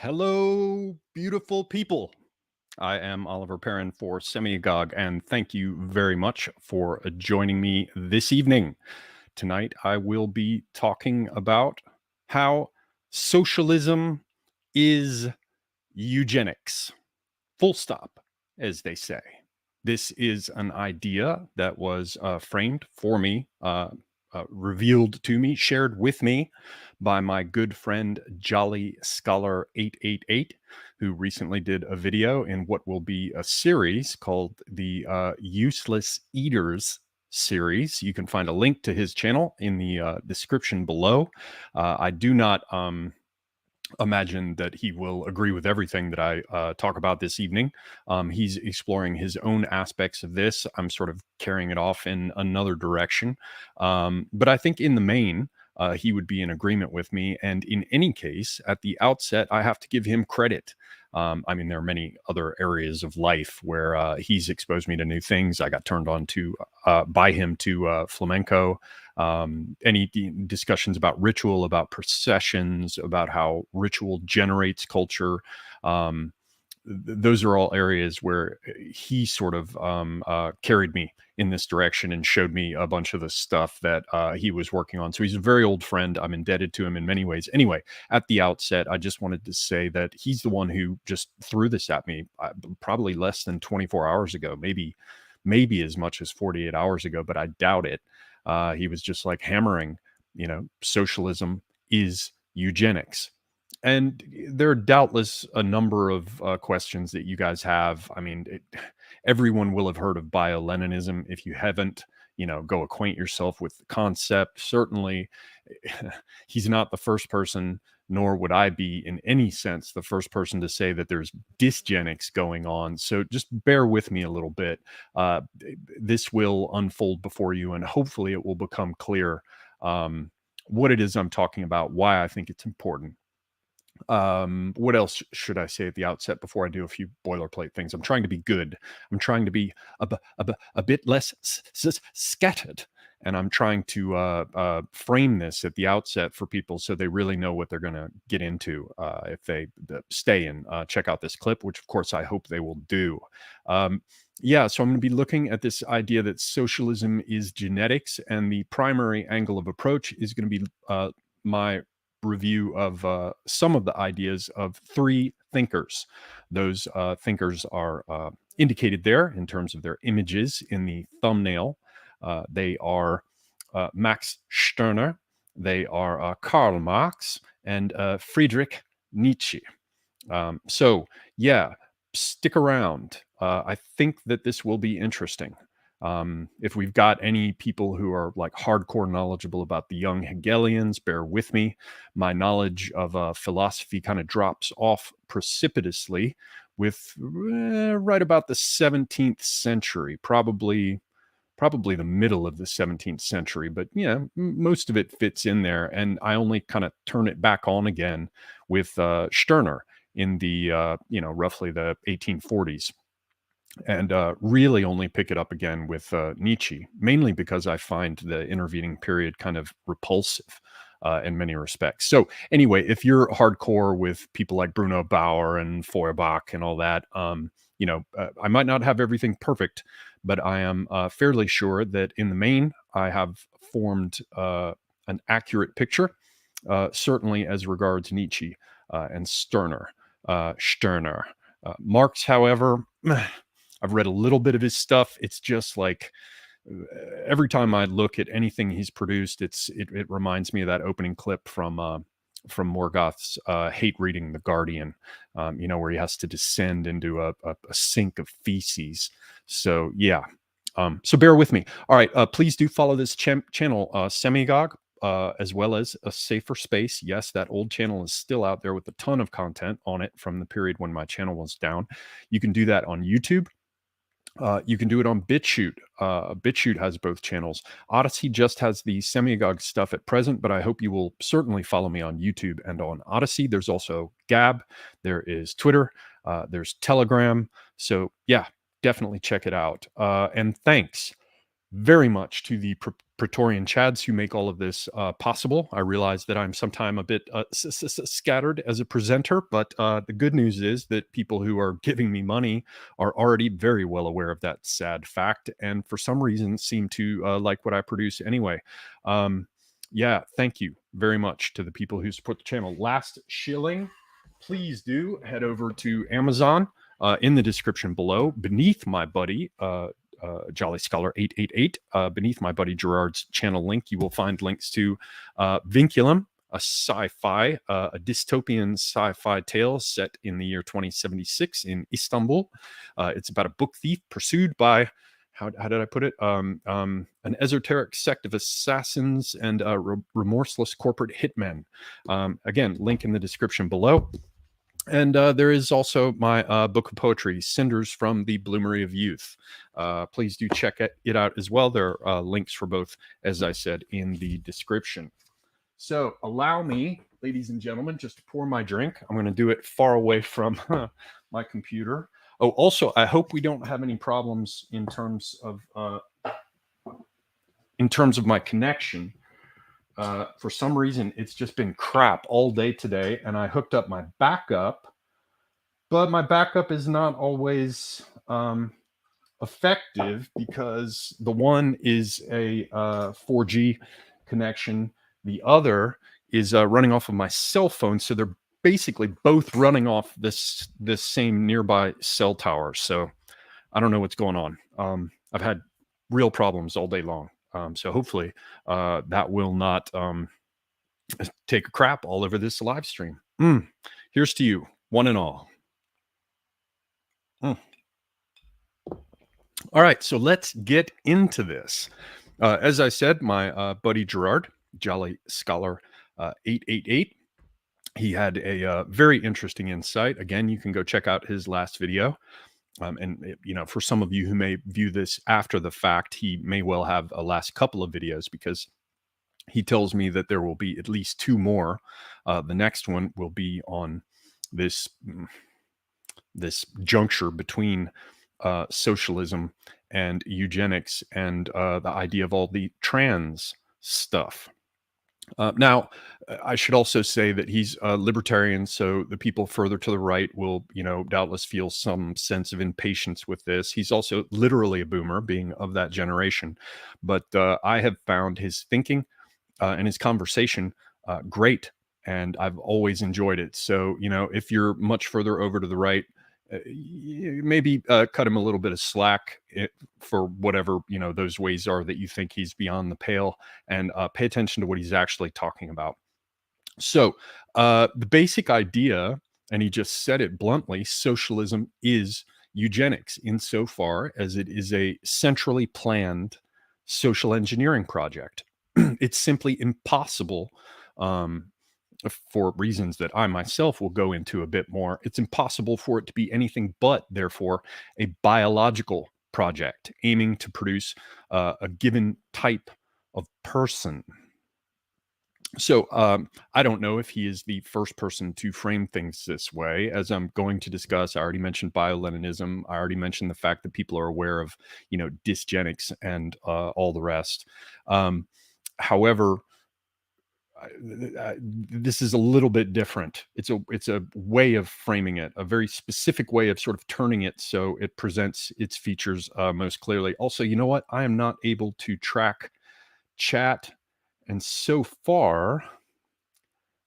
Hello, beautiful people. I am Oliver Perrin for Semiagog, and thank you very much for joining me this evening. Tonight, I will be talking about how socialism is eugenics. Full stop, as they say. This is an idea that was framed for me, revealed to me, shared with me by my good friend Jolly Scholar 888, who recently did a video in what will be a series called the Useless Eaters series. You can find a link to his channel in the description below. I do not imagine that he will agree with everything that I talk about this evening. He's exploring his own aspects of this. I'm sort of carrying it off in another direction. But I think in the main, he would be in agreement with me. And in any case, at the outset, I have to give him credit. I mean, there are many other areas of life where he's exposed me to new things. I got turned on to by him to flamenco. Any discussions about ritual, about processions, about how ritual generates culture. Those are all areas where he sort of carried me in this direction and showed me a bunch of the stuff that he was working on. So he's a very old friend. I'm indebted to him in many ways. Anyway, at the outset, I just wanted to say that he's the one who just threw this at me probably less than 24 hours ago, maybe as much as 48 hours ago, but I doubt it. He was just like hammering, socialism is eugenics. And there are doubtless a number of questions that you guys have. I mean, everyone will have heard of bio-Leninism. If you haven't, go acquaint yourself with the concept. Certainly, he's not the first person, nor would I be in any sense the first person to say that there's dysgenics going on. So just bear with me a little bit. This will unfold before you, and hopefully it will become clear what it is I'm talking about, why I think it's important. What else should I say at the outset before I do a few boilerplate things? I'm trying to be good. I'm trying to be a bit less scattered, and I'm trying to frame this at the outset for people so they really know what they're going to get into if they stay and check out this clip, which of course I hope they will do. Yeah, so I'm going to be looking at this idea that socialism is genetics, and the primary angle of approach is going to be my review of some of the ideas of three thinkers. Those thinkers are indicated there in terms of their images in the thumbnail. They are Max Stirner, they are Karl Marx, and Friedrich Nietzsche. So, yeah, stick around. I think that this will be interesting. If we've got any people who are like hardcore knowledgeable about the young Hegelians, bear with me. My knowledge of philosophy kind of drops off precipitously with right about the 17th century, probably the middle of the 17th century. But yeah, most of it fits in there, and I only kind of turn it back on again with Stirner in the roughly the 1840s. And really only pick it up again with Nietzsche, mainly because I find the intervening period kind of repulsive in many respects. So anyway, if you're hardcore with people like Bruno Bauer and Feuerbach and all that, I might not have everything perfect, but I am fairly sure that in the main, I have formed an accurate picture, certainly as regards Nietzsche and Stirner. Marx, however, I've read a little bit of his stuff. It's just like every time I look at anything he's produced, it reminds me of that opening clip from Morgoth's hate reading The Guardian, where he has to descend into a sink of feces. So yeah, so bear with me. All right, please do follow this channel, Semiagog, as well as A Safer Space. Yes, that old channel is still out there with a ton of content on it from the period when my channel was down. You can do that on YouTube. You can do it on BitChute. BitChute has both channels. Odyssey just has the Semiagog stuff at present, but I hope you will certainly follow me on YouTube and on Odyssey. There's also Gab. There is Twitter. There's Telegram. So yeah, definitely check it out. And thanks very much to the Praetorian Chads who make all of this possible. I realize that I'm sometimes a bit scattered as a presenter, but the good news is that people who are giving me money are already very well aware of that sad fact, and for some reason seem to like what I produce anyway. Yeah, thank you very much to the people who support the channel. Last shilling, please do head over to Amazon in the description below, beneath my buddy Jolly Scholar 888. Beneath my buddy Gerard's channel link, you will find links to Vinculum, a sci-fi, a dystopian sci-fi tale set in the year 2076 in Istanbul. It's about a book thief pursued by, how did I put it? An esoteric sect of assassins and remorseless corporate hitmen. Again, link in the description below. And there is also my book of poetry, Cinders from the Bloomery of Youth. Please do check it out as well. There are links for both, as I said, in the description. So allow me, ladies and gentlemen, just to pour my drink. I'm going to do it far away from my computer. Oh, also, I hope we don't have any problems in terms of my connection. For some reason, it's just been crap all day today, and I hooked up my backup, but my backup is not always effective because the one is a 4G connection, the other is running off of my cell phone, so they're basically both running off this same nearby cell tower. So I don't know what's going on. I've had real problems all day long. So hopefully that will not take a crap all over this live stream. Here's to you, one and all. All right, so let's get into this. As I said, my buddy Gerard, Jolly Scholar 888, he had a very interesting insight. Again, you can go check out his last video. And, you know, for some of you who may view this after the fact, he may well have a last couple of videos because he tells me that there will be at least 2 more. The next one will be on this juncture between socialism and eugenics and the idea of all the trans stuff. Now, I should also say that he's a libertarian, so the people further to the right will, you know, doubtless feel some sense of impatience with this. He's also literally a boomer, being of that generation. But I have found his thinking and his conversation great, and I've always enjoyed it. So, you know, if you're much further over to the right, maybe cut him a little bit of slack for whatever, you know, those ways are that you think he's beyond the pale, and pay attention to what he's actually talking about. So the basic idea, and he just said it bluntly, socialism is eugenics insofar as it is a centrally planned social engineering project. It's simply impossible, for reasons that I myself will go into a bit more. It's impossible for it to be anything but, therefore, a biological project aiming to produce a given type of person. So I don't know if he is the first person to frame things this way. As I'm going to discuss, I already mentioned bio-Leninism. I already mentioned the fact that people are aware of, you know, dysgenics and all the rest. However, this is a little bit different. It's a way of framing it, a very specific way of sort of turning it so it presents its features most clearly. Also, you know what? I am not able to track chat, and so far,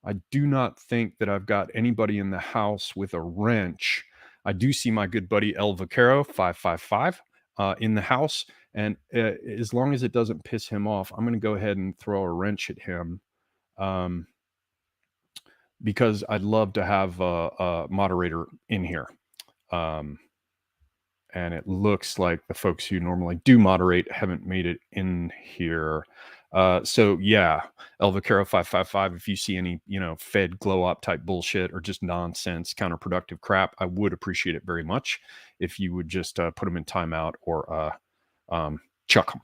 I do not think that I've got anybody in the house with a wrench. I do see my good buddy El Vaquero 555 in the house, and as long as it doesn't piss him off, I'm going to go ahead and throw a wrench at him. Because I'd love to have a moderator in here. And it looks like the folks who normally do moderate haven't made it in here. So yeah, El Vaquero 555, if you see any, you know, Fed glow up type bullshit or just nonsense, counterproductive crap, I would appreciate it very much if you would just put them in timeout or chuck them.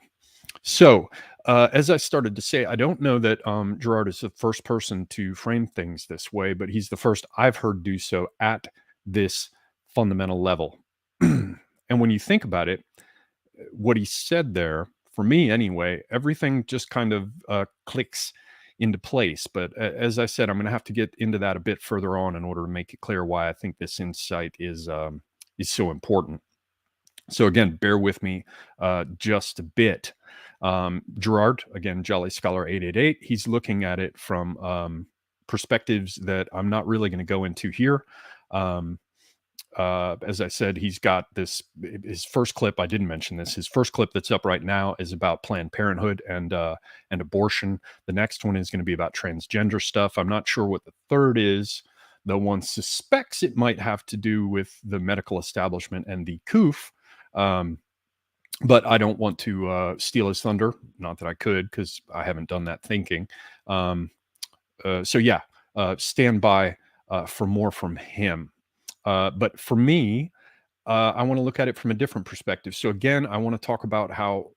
So, as I started to say, I don't know that Gerard is the first person to frame things this way, but he's the first I've heard do so at this fundamental level. And when you think about it, what he said there for me anyway, everything just kind of clicks into place. But as I said, I'm going to have to get into that a bit further on in order to make it clear why I think this insight is so important. So again, bear with me just a bit. Gerard, again, Jolly Scholar 888, he's looking at it from perspectives that I'm not really going to go into here. As I said, he's got his first clip. I didn't mention this. His first clip that's up right now is about Planned Parenthood and abortion. The next one is going to be about transgender stuff. I'm not sure what the third is, though one suspects it might have to do with the medical establishment and the COOF. But I don't want to steal his thunder. Not that I could, because I haven't done that thinking. So yeah, stand by for more from him. But for me, I want to look at it from a different perspective. So again, I want to talk about how,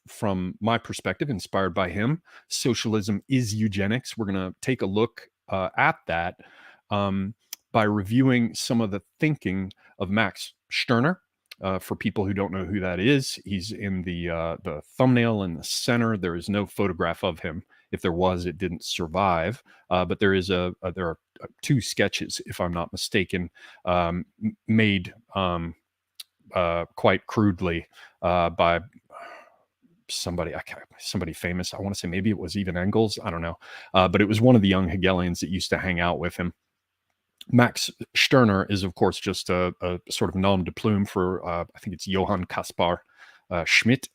from my perspective, inspired by him, socialism is eugenics. We're going to take a look at that by reviewing some of the thinking of Max Stirner. For people who don't know who that is, he's in the thumbnail in the center. There is no photograph of him. If there was, it didn't survive. But there is there are two sketches, if I'm not mistaken, made quite crudely by somebody famous. I want to say maybe it was even Engels. I don't know. But it was one of the young Hegelians that used to hang out with him. Max Stirner is, of course, just a sort of nom de plume for, I think it's Johann Caspar Schmidt.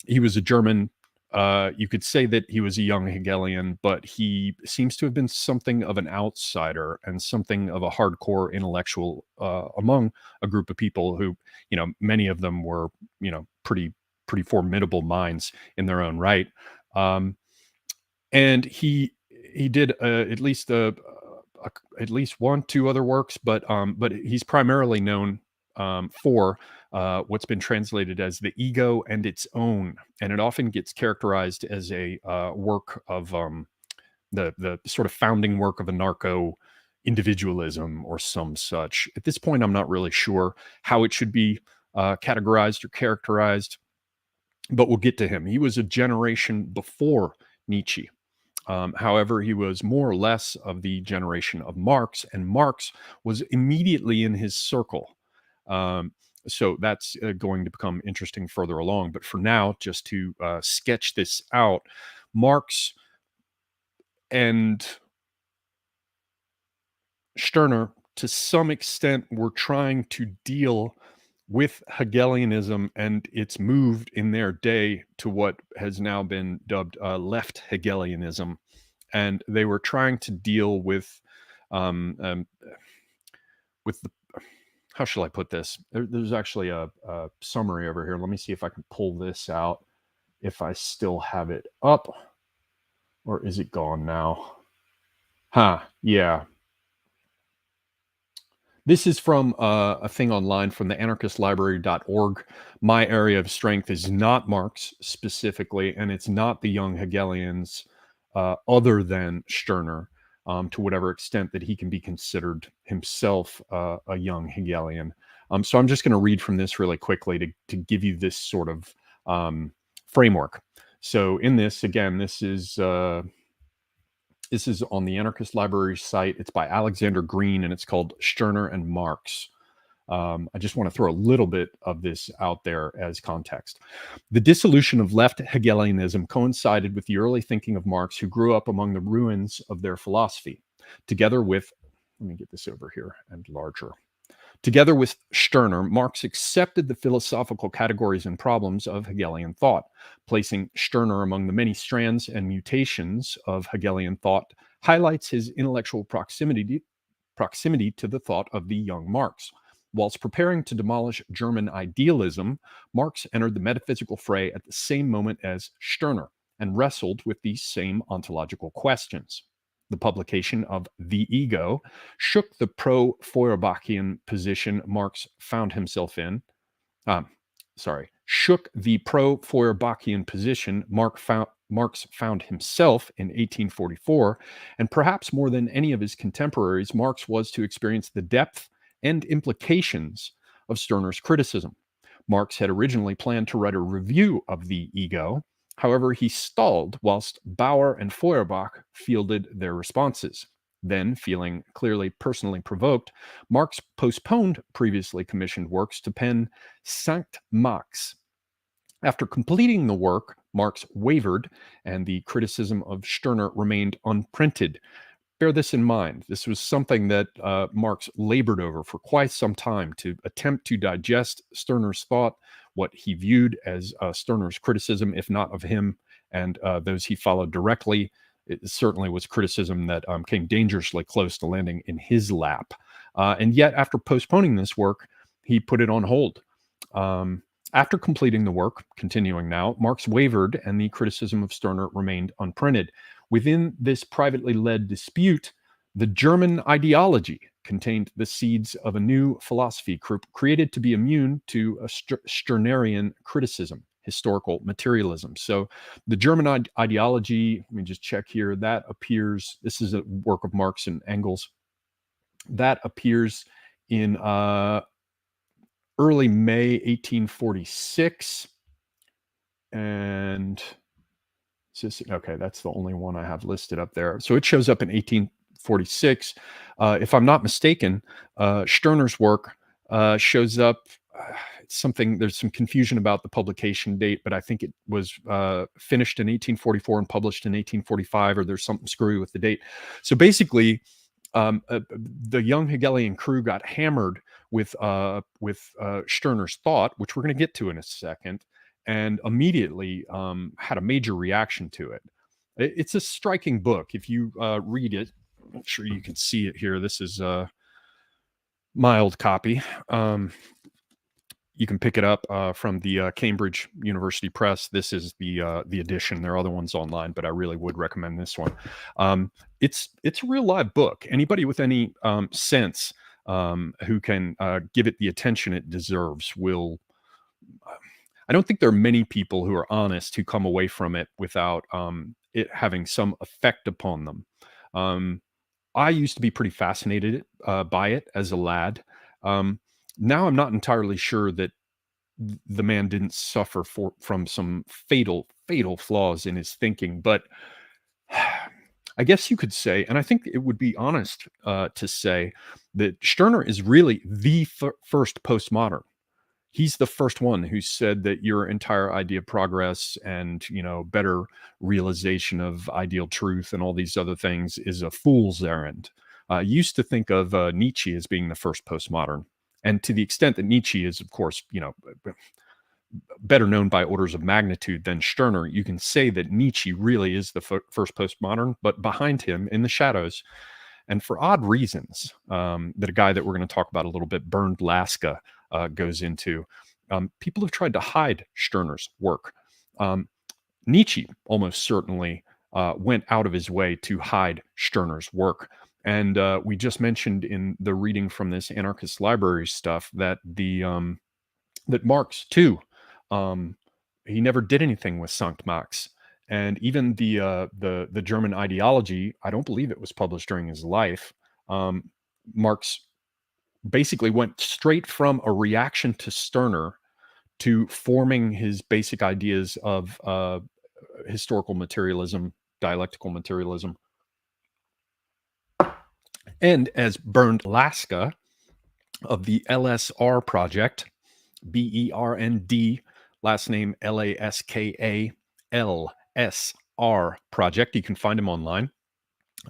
He was a German. You could say that he was a young Hegelian, but he seems to have been something of an outsider and something of a hardcore intellectual among a group of people who, many of them were, pretty formidable minds in their own right. And he did at least one, two other works, but he's primarily known for what's been translated as The Ego and Its Own, and it often gets characterized as a work of the sort of founding work of anarcho-individualism or some such. At this point, I'm not really sure how it should be categorized or characterized, but we'll get to him. He was a generation before Nietzsche. However, he was more or less of the generation of Marx, and Marx was immediately in his circle. So that's going to become interesting further along. But for now, just to sketch this out, Marx and Stirner, to some extent, were trying to deal with Hegelianism and its moved in their day to what has now been dubbed left Hegelianism. And they were trying to deal with the, how shall I put this? There's actually a summary over here. Let me see if I can pull this out, if I still have it up, or is it gone now? Yeah. This is from a thing online from the anarchistlibrary.org. My area of strength is not Marx specifically, and it's not the young Hegelians other than Stirner, to whatever extent that he can be considered himself a young Hegelian. So I'm just going to read from this really quickly to give you this sort of framework. So in this, again, this is on the Anarchist Library site. It's by Alexander Green, and it's called Stirner and Marx. I just want to throw a little bit of this out there as context. The dissolution of left Hegelianism coincided with the early thinking of Marx, who grew up among the ruins of their philosophy, together with, let me get this over here and larger. Together with Stirner, Marx accepted the philosophical categories and problems of Hegelian thought, placing Stirner among the many strands and mutations of Hegelian thought, highlights his intellectual proximity to the thought of the young Marx. Whilst preparing to demolish German idealism, Marx entered the metaphysical fray at the same moment as Stirner and wrestled with these same ontological questions. The publication of The Ego shook the pro-Feuerbachian position Marx found himself in. Shook the pro-Feuerbachian position Marx found himself in 1844, and perhaps more than any of his contemporaries, Marx was to experience the depth and implications of Stirner's criticism. Marx had originally planned to write a review of the ego. However, he stalled whilst Bauer and Feuerbach fielded their responses. Then, feeling clearly personally provoked, Marx postponed previously commissioned works to pen Sankt Max. After completing the work, Marx wavered, and the criticism of Stirner remained unprinted. Bear this in mind. This was something that Marx labored over for quite some time, to attempt to digest Stirner's thought, what he viewed as Stirner's criticism, if not of him and those he followed directly. It certainly was criticism that came dangerously close to landing in his lap. And yet, after postponing this work, he put it on hold. After completing the work, continuing now, Marx wavered and the criticism of Stirner remained unprinted. Within this privately led dispute, the German ideology contained the seeds of a new philosophy created to be immune to a Stirnerian criticism, historical materialism. So the German ideology, let me just check here, that appears, this is a work of Marx and Engels, that appears in early May 1846. And okay, that's the only one I have listed up there. So it shows up in 1846. If I'm not mistaken, Stirner's work shows up something, there's some confusion about the publication date, but I think it was finished in 1844 and published in 1845, or there's something screwy with the date. So basically, the young Hegelian crew got hammered with Stirner's thought, which we're going to get to in a second, and immediately had a major reaction to it. It's a striking book. If you read it, I'm not sure you can see it here. This is my old copy. You can pick it up from the Cambridge University Press. This is the edition. There are other ones online, but I really would recommend this one. It's a real live book. Anybody with any sense who can give it the attention it deserves will. I don't think there are many people who are honest who come away from it without it having some effect upon them. I used to be pretty fascinated by it as a lad. Now I'm not entirely sure that the man didn't suffer from some fatal flaws in his thinking, but I guess you could say, and I think it would be honest to say, that Stirner is really the first postmodern. He's the first one who said that your entire idea of progress and, better realization of ideal truth and all these other things is a fool's errand. I used to think of Nietzsche as being the first postmodern. And to the extent that Nietzsche is, of course, better known by orders of magnitude than Stirner, you can say that Nietzsche really is the first postmodern, but behind him in the shadows, and for odd reasons, that a guy that we're going to talk about a little bit, Bernd Lasker, goes into. People have tried to hide Stirner's work. Nietzsche almost certainly went out of his way to hide Stirner's work. And we just mentioned in the reading from this anarchist library stuff that that Marx too, he never did anything with Sankt Max. And even the German ideology, I don't believe it was published during his life. Marx basically went straight from a reaction to Stirner to forming his basic ideas of historical materialism, dialectical materialism. And as Bernd Lasker of the LSR project, BERND, last name LASKA, LSR project, you can find him online.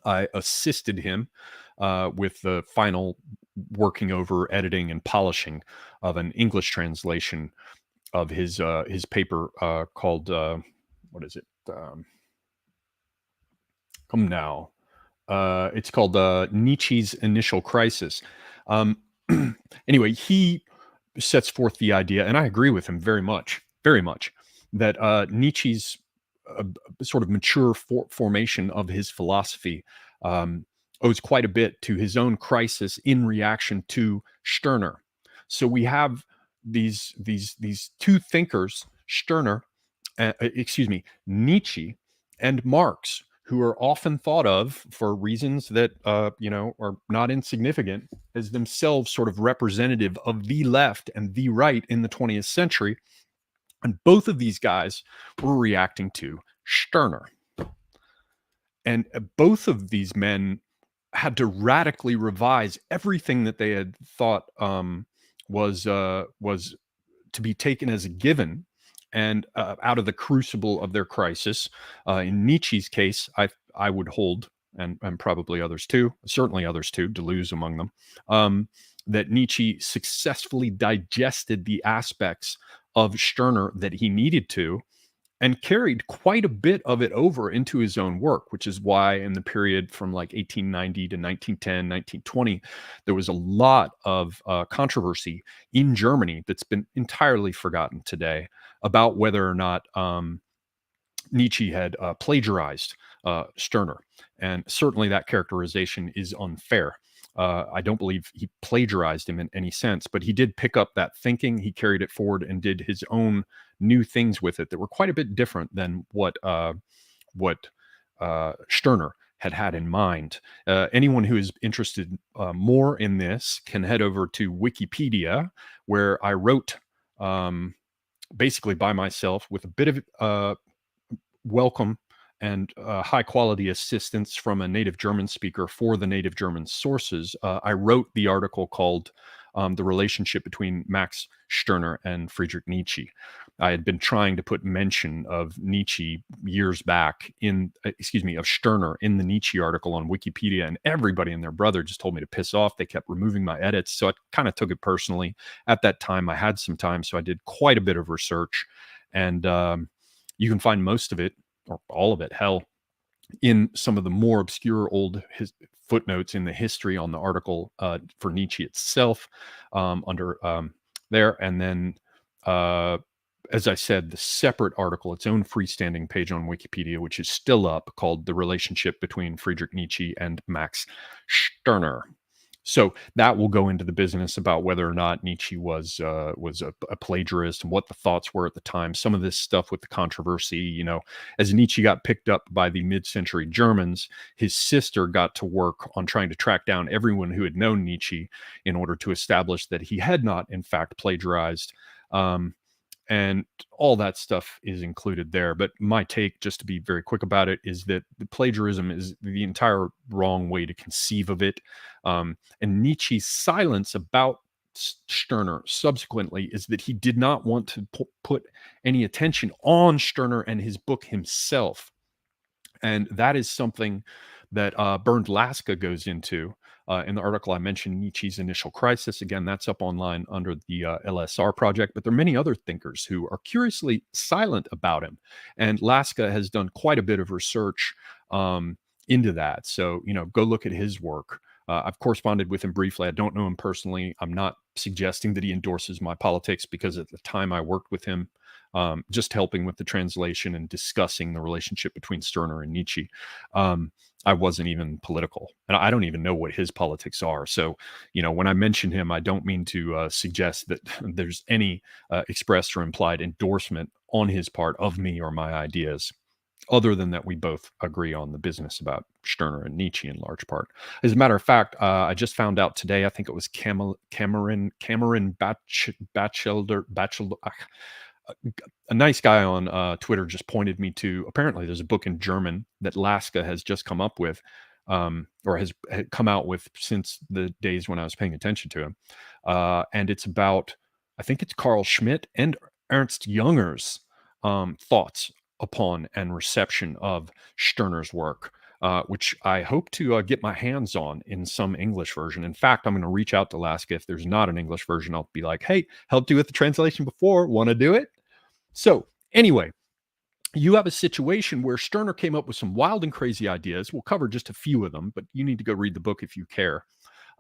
I assisted him with the final working over, editing, and polishing of an English translation of his paper called what is it? Come now. It's called Nietzsche's Initial Crisis. Anyway, he sets forth the idea, and I agree with him very much, that Nietzsche's sort of mature formation of his philosophy owes quite a bit to his own crisis in reaction to Stirner. So we have these two thinkers, Nietzsche and Marx, who are often thought of for reasons that are not insignificant as themselves sort of representative of the left and the right in the 20th century. And both of these guys were reacting to Stirner. And both of these men had to radically revise everything that they had thought was to be taken as a given, and out of the crucible of their crisis. In Nietzsche's case, I would hold, and probably others too, certainly others too, Deleuze among them, that Nietzsche successfully digested the aspects of Stirner that he needed to, and carried quite a bit of it over into his own work, which is why in the period from like 1890 to 1910, 1920, there was a lot of controversy in Germany that's been entirely forgotten today about whether or not Nietzsche had plagiarized Stirner. And certainly that characterization is unfair. I don't believe he plagiarized him in any sense, but he did pick up that thinking. He carried it forward and did his own new things with it that were quite a bit different than what Stirner had in mind. Anyone who is interested more in this can head over to Wikipedia, where I wrote basically by myself with a bit of welcome and high quality assistance from a native German speaker for the native German sources. I wrote the article called The Relationship Between Max Stirner and Friedrich Nietzsche. I had been trying to put mention of Nietzsche years back of Stirner in the Nietzsche article on Wikipedia, and everybody and their brother just told me to piss off. They kept removing my edits. So I kind of took it personally. At that time, I had some time, so I did quite a bit of research, and you can find most of it, or all of it, hell, in some of the more obscure old footnotes in the history on the article for Nietzsche itself under there. And then, as I said, the separate article, its own freestanding page on Wikipedia, which is still up, called The Relationship Between Friedrich Nietzsche and Max Stirner. So that will go into the business about whether or not Nietzsche was a plagiarist and what the thoughts were at the time. Some of this stuff with the controversy, as Nietzsche got picked up by the mid-century Germans, his sister got to work on trying to track down everyone who had known Nietzsche in order to establish that he had not, in fact, plagiarized. And all that stuff is included there. But my take, just to be very quick about it, is that the plagiarism is the entire wrong way to conceive of it. And Nietzsche's silence about Stirner subsequently is that he did not want to put any attention on Stirner and his book himself. And that is something that Bernd Lasker goes into in the article I mentioned, Nietzsche's Initial Crisis. Again, that's up online under the LSR project, but there are many other thinkers who are curiously silent about him. And Lasker has done quite a bit of research into that. So, go look at his work. I've corresponded with him briefly. I don't know him personally. I'm not suggesting that he endorses my politics, because at the time I worked with him, just helping with the translation and discussing the relationship between Stirner and Nietzsche. I wasn't even political, and I don't even know what his politics are. So, when I mention him, I don't mean to suggest that there's any expressed or implied endorsement on his part of me or my ideas, other than that we both agree on the business about Stirner and Nietzsche in large part. As a matter of fact, I just found out today, I think it was Cameron Batchelder, a nice guy on Twitter just pointed me to, apparently there's a book in German that Lasker has just come up with, or has come out with since the days when I was paying attention to him. And it's about, I think it's Carl Schmitt and Ernst Junger's thoughts upon and reception of Stirner's work, which I hope to get my hands on in some English version. In fact, I'm going to reach out to Lasker. If there's not an English version, I'll be like, hey, helped you with the translation before. Want to do it? So anyway, you have a situation where Stirner came up with some wild and crazy ideas. We'll cover just a few of them, but you need to go read the book if you care.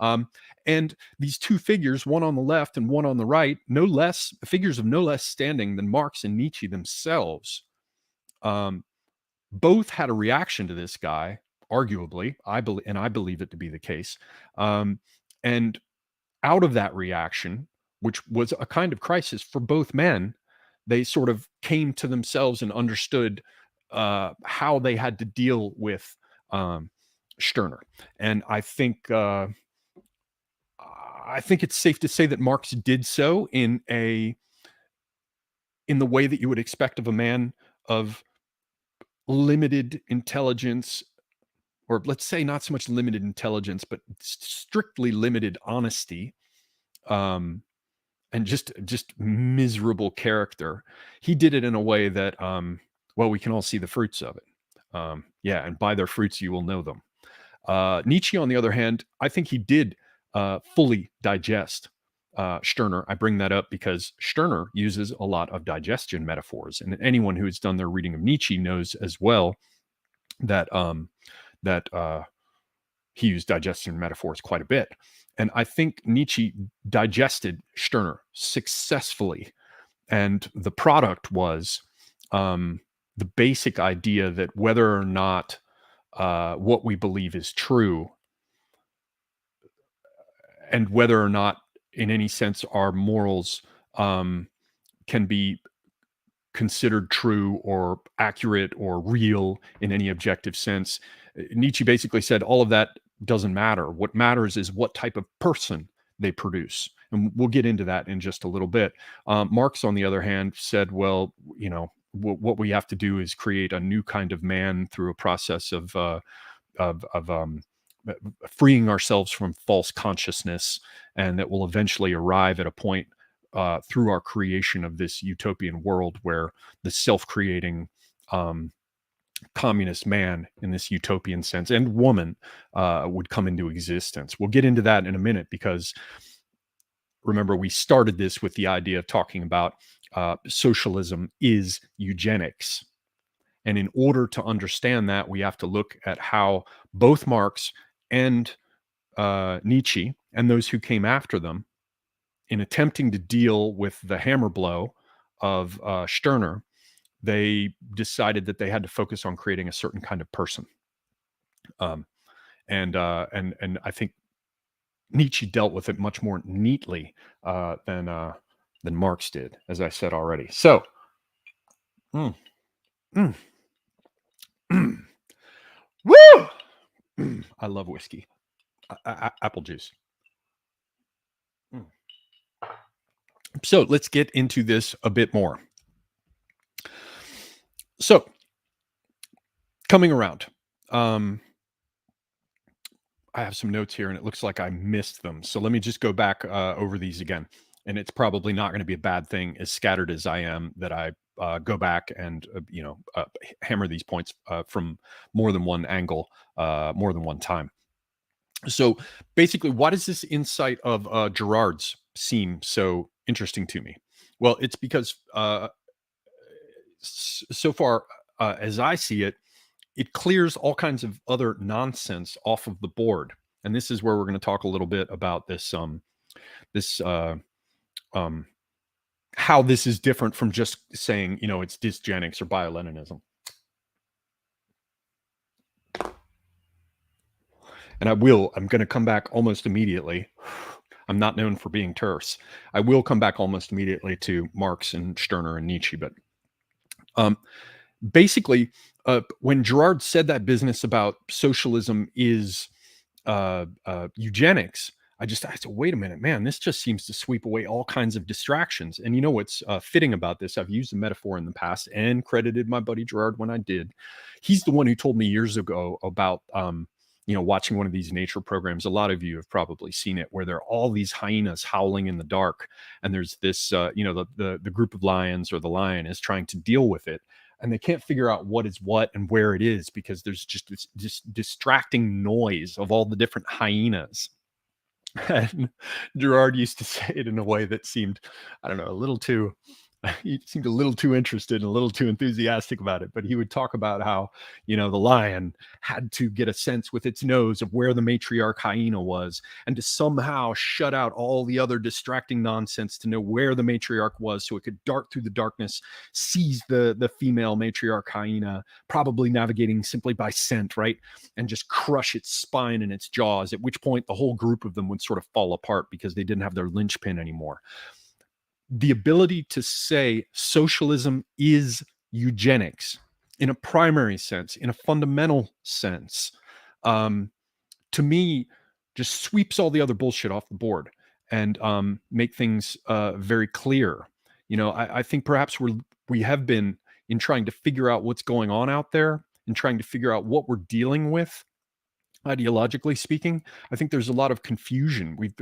And these two figures, one on the left and one on the right, figures of no less standing than Marx and Nietzsche themselves, both had a reaction to this guy, arguably, I believe it to be the case. And out of that reaction, which was a kind of crisis for both men, they sort of came to themselves and understood how they had to deal with Stirner. And I think it's safe to say that Marx did so in the way that you would expect of a man of limited intelligence, or let's say not so much limited intelligence, but strictly limited honesty, and just miserable character. He did it in a way that, well, we can all see the fruits of it. Yeah, and by their fruits you will know them. Nietzsche, on the other hand, I think he did fully digest Stirner. I bring that up because Stirner uses a lot of digestion metaphors, and anyone who has done their reading of Nietzsche knows as well that he used digestion metaphors quite a bit. And I think Nietzsche digested Stirner successfully, and the product was the basic idea that whether or not what we believe is true, and whether or not, in any sense, our morals can be considered true or accurate or real in any objective sense. Nietzsche basically said all of that doesn't matter. What matters is what type of person they produce. And we'll get into that in just a little bit. Marx, on the other hand, said, well, you know, what we have to do is create a new kind of man through a process of freeing ourselves from false consciousness, and that will eventually arrive at a point through our creation of this utopian world where the self-creating communist man, in this utopian sense, and woman would come into existence. We'll get into that in a minute, because remember, we started this with the idea of talking about socialism is eugenics. And in order to understand that, we have to look at how both Marx and Nietzsche and those who came after them, in attempting to deal with the hammer blow of Stirner, they decided that they had to focus on creating a certain kind of person. And I think Nietzsche dealt with it much more neatly than Marx did, as I said already. So, woo! I love whiskey. Apple juice. So let's get into this a bit more. So, coming around, I have some notes here, and it looks like I missed them. So let me just go back over these again. And it's probably not going to be a bad thing, as scattered as I am, that I go back and hammer these points from more than one angle, more than one time. So basically, why does this insight of Girard's seem so interesting to me? Well, it's because so far as I see it, it clears all kinds of other nonsense off of the board. And this is where we're going to talk a little bit about this, how this is different from just saying, you know, it's dysgenics or bio-Leninism. And I'm going to come back almost immediately. I'm not known for being terse. I will come back almost immediately to Marx and Stirner and Nietzsche. But basically, when Girard said that business about socialism is eugenics, I said, wait a minute, man, this just seems to sweep away all kinds of distractions. And you know what's fitting about this? I've used the metaphor in the past and credited my buddy Girard when I did. He's the one who told me years ago about watching one of these nature programs. A lot of you have probably seen it, where there are all these hyenas howling in the dark, and there's this the group of lions, or the lion, is trying to deal with it, and they can't figure out what is what and where it is, because there's just this distracting noise of all the different hyenas. And Girard used to say it in a way that seemed, I don't know, a little too he seemed a little too interested and a little too enthusiastic about it. But he would talk about how, the lion had to get a sense with its nose of where the matriarch hyena was, and to somehow shut out all the other distracting nonsense to know where the matriarch was, so it could dart through the darkness, seize the female matriarch hyena, probably navigating simply by scent, right? And just crush its spine and its jaws, at which point the whole group of them would sort of fall apart because they didn't have their linchpin anymore. The ability to say socialism is eugenics in a primary sense, in a fundamental sense, um, to me, just sweeps all the other bullshit off the board and make things very clear. I think perhaps we have been in trying to figure out what's going on out there and trying to figure out what we're dealing with, ideologically speaking. I think there's a lot of confusion. We've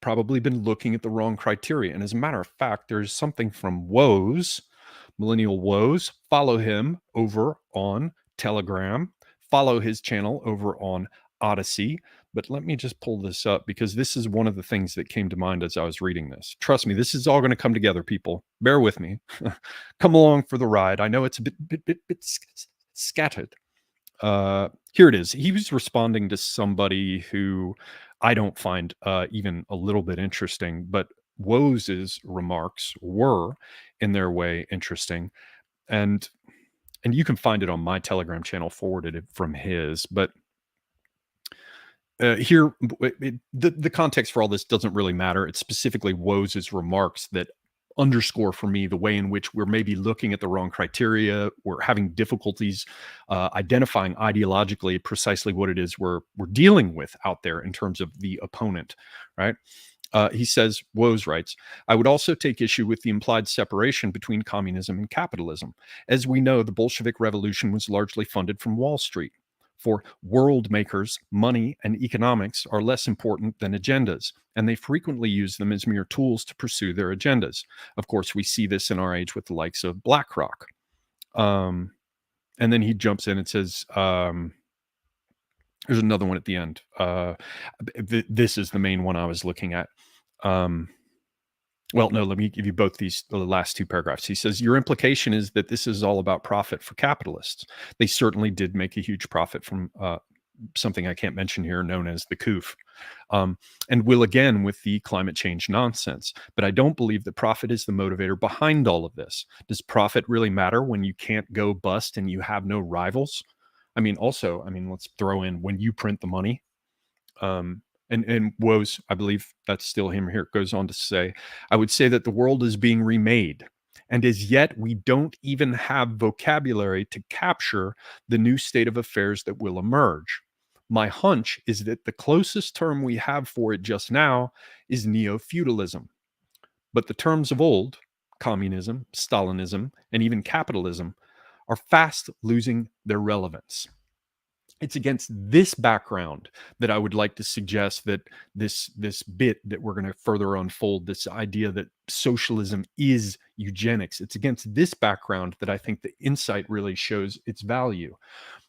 probably been looking at the wrong criteria. And as a matter of fact, there's something from Woes, Millennial Woes. Follow him over on Telegram. Follow his channel over on Odyssey. But let me just pull this up because this is one of the things that came to mind as I was reading this. Trust me, this is all going to come together, people. Bear with me. Come along for the ride. I know it's a bit scattered. Here it is. He was responding to somebody who I don't find even a little bit interesting, but Woes's remarks were, in their way, interesting, and you can find it on my Telegram channel, forwarded it from his. But here, the context for all this doesn't really matter. It's specifically Woes's remarks that underscore for me the way in which we're maybe looking at the wrong criteria. We're having difficulties identifying ideologically precisely what it is we're dealing with out there in terms of the opponent, right? He says, Woes writes, I would also take issue with the implied separation between communism and capitalism. As we know, the Bolshevik Revolution was largely funded from Wall Street. For world makers, money and economics are less important than agendas, and they frequently use them as mere tools to pursue their agendas. Of course, we see this in our age with the likes of BlackRock. And then he jumps in and says, there's another one at the end. This is the main one I was looking at. Well, no, let me give you both the last two paragraphs. He says, your implication is that this is all about profit for capitalists. They certainly did make a huge profit from something I can't mention here known as the COOF, and will again with the climate change nonsense. But I don't believe that profit is the motivator behind all of this. Does profit really matter when you can't go bust and you have no rivals? Also, let's throw in when you print the money. And Woes, I believe that's still him here, goes on to say, I would say that the world is being remade. And as yet, we don't even have vocabulary to capture the new state of affairs that will emerge. My hunch is that the closest term we have for it just now is neo-feudalism. But the terms of old, communism, Stalinism, and even capitalism, are fast losing their relevance. It's against this background that I would like to suggest that this bit that we're going to further unfold, this idea that socialism is eugenics, it's against this background that I think the insight really shows its value.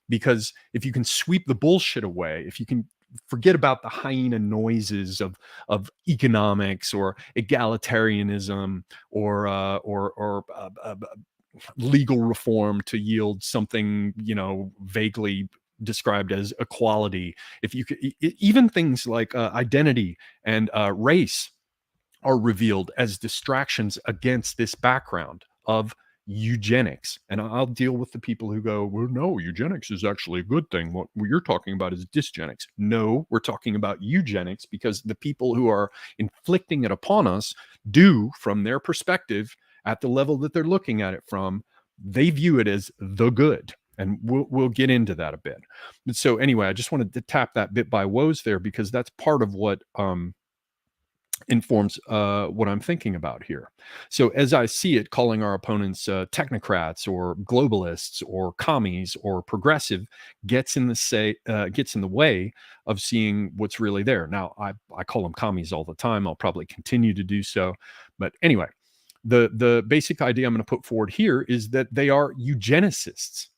Because if you can sweep the bullshit away, if you can forget about the hyena noises of economics or egalitarianism or legal reform to yield something, vaguely described as equality. If you could, even things like identity and race are revealed as distractions against this background of eugenics. And I'll deal with the people who go, well, no, eugenics is actually a good thing. What you're talking about is dysgenics. No, we're talking about eugenics because the people who are inflicting it upon us do, from their perspective, at the level that they're looking at it from, they view it as the good. And we'll get into that a bit. And so anyway, I just wanted to tap that bit by Woes there because that's part of what informs what I'm thinking about here. So as I see it, calling our opponents technocrats or globalists or commies or progressive gets in the way of seeing what's really there. Now, I call them commies all the time. I'll probably continue to do so. But anyway, the basic idea I'm going to put forward here is that they are eugenicists.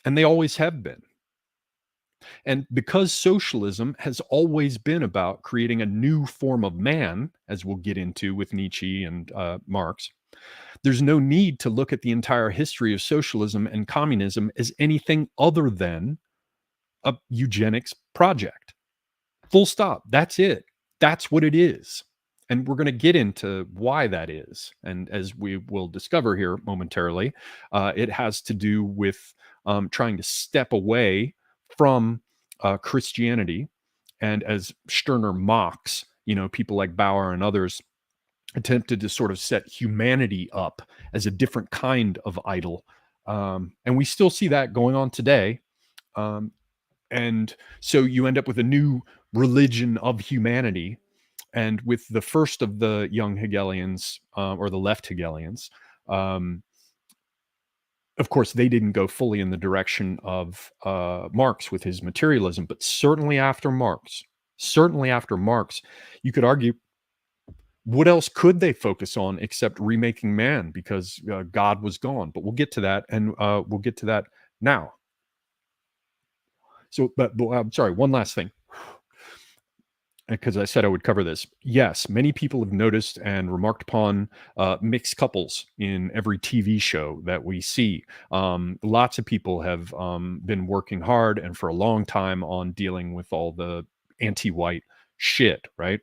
And they always have been. And because socialism has always been about creating a new form of man, as we'll get into with Nietzsche and Marx, there's no need to look at the entire history of socialism and communism as anything other than a eugenics project. Full stop. That's it. That's what it is. And we're going to get into why that is. And as we will discover here momentarily, it has to do with trying to step away from Christianity. And as Stirner mocks, people like Bauer and others attempted to sort of set humanity up as a different kind of idol And we still see that going on today. And so you end up with a new religion of humanity. And with the first of the young Hegelians, or the left Hegelians, of course, they didn't go fully in the direction of Marx with his materialism, but certainly after Marx, you could argue, what else could they focus on except remaking man, because God was gone? But we'll get to that, and we'll get to that now. So, but I'm sorry, one last thing, because I said I would cover this. Yes, many people have noticed and remarked upon mixed couples in every TV show that we see. Lots of people have been working hard and for a long time on dealing with all the anti-white shit, right?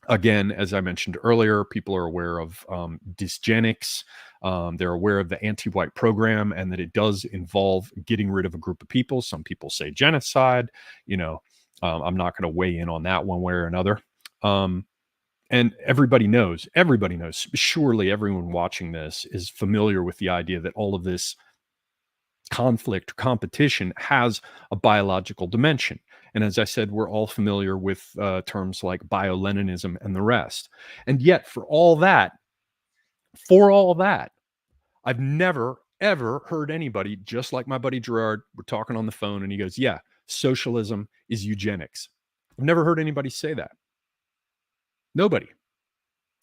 Again, as I mentioned earlier, people are aware of dysgenics. They're aware of the anti-white program and that it does involve getting rid of a group of people. Some people say genocide. I'm not going to weigh in on that one way or another. And everybody knows, surely everyone watching this is familiar with the idea that all of this conflict, competition has a biological dimension. And as I said, we're all familiar with terms like bio-Leninism and the rest. And yet for all that, I've never, ever heard anybody, just like my buddy Gerard, we're talking on the phone and he goes, yeah, socialism is eugenics. I've never heard anybody say that. Nobody.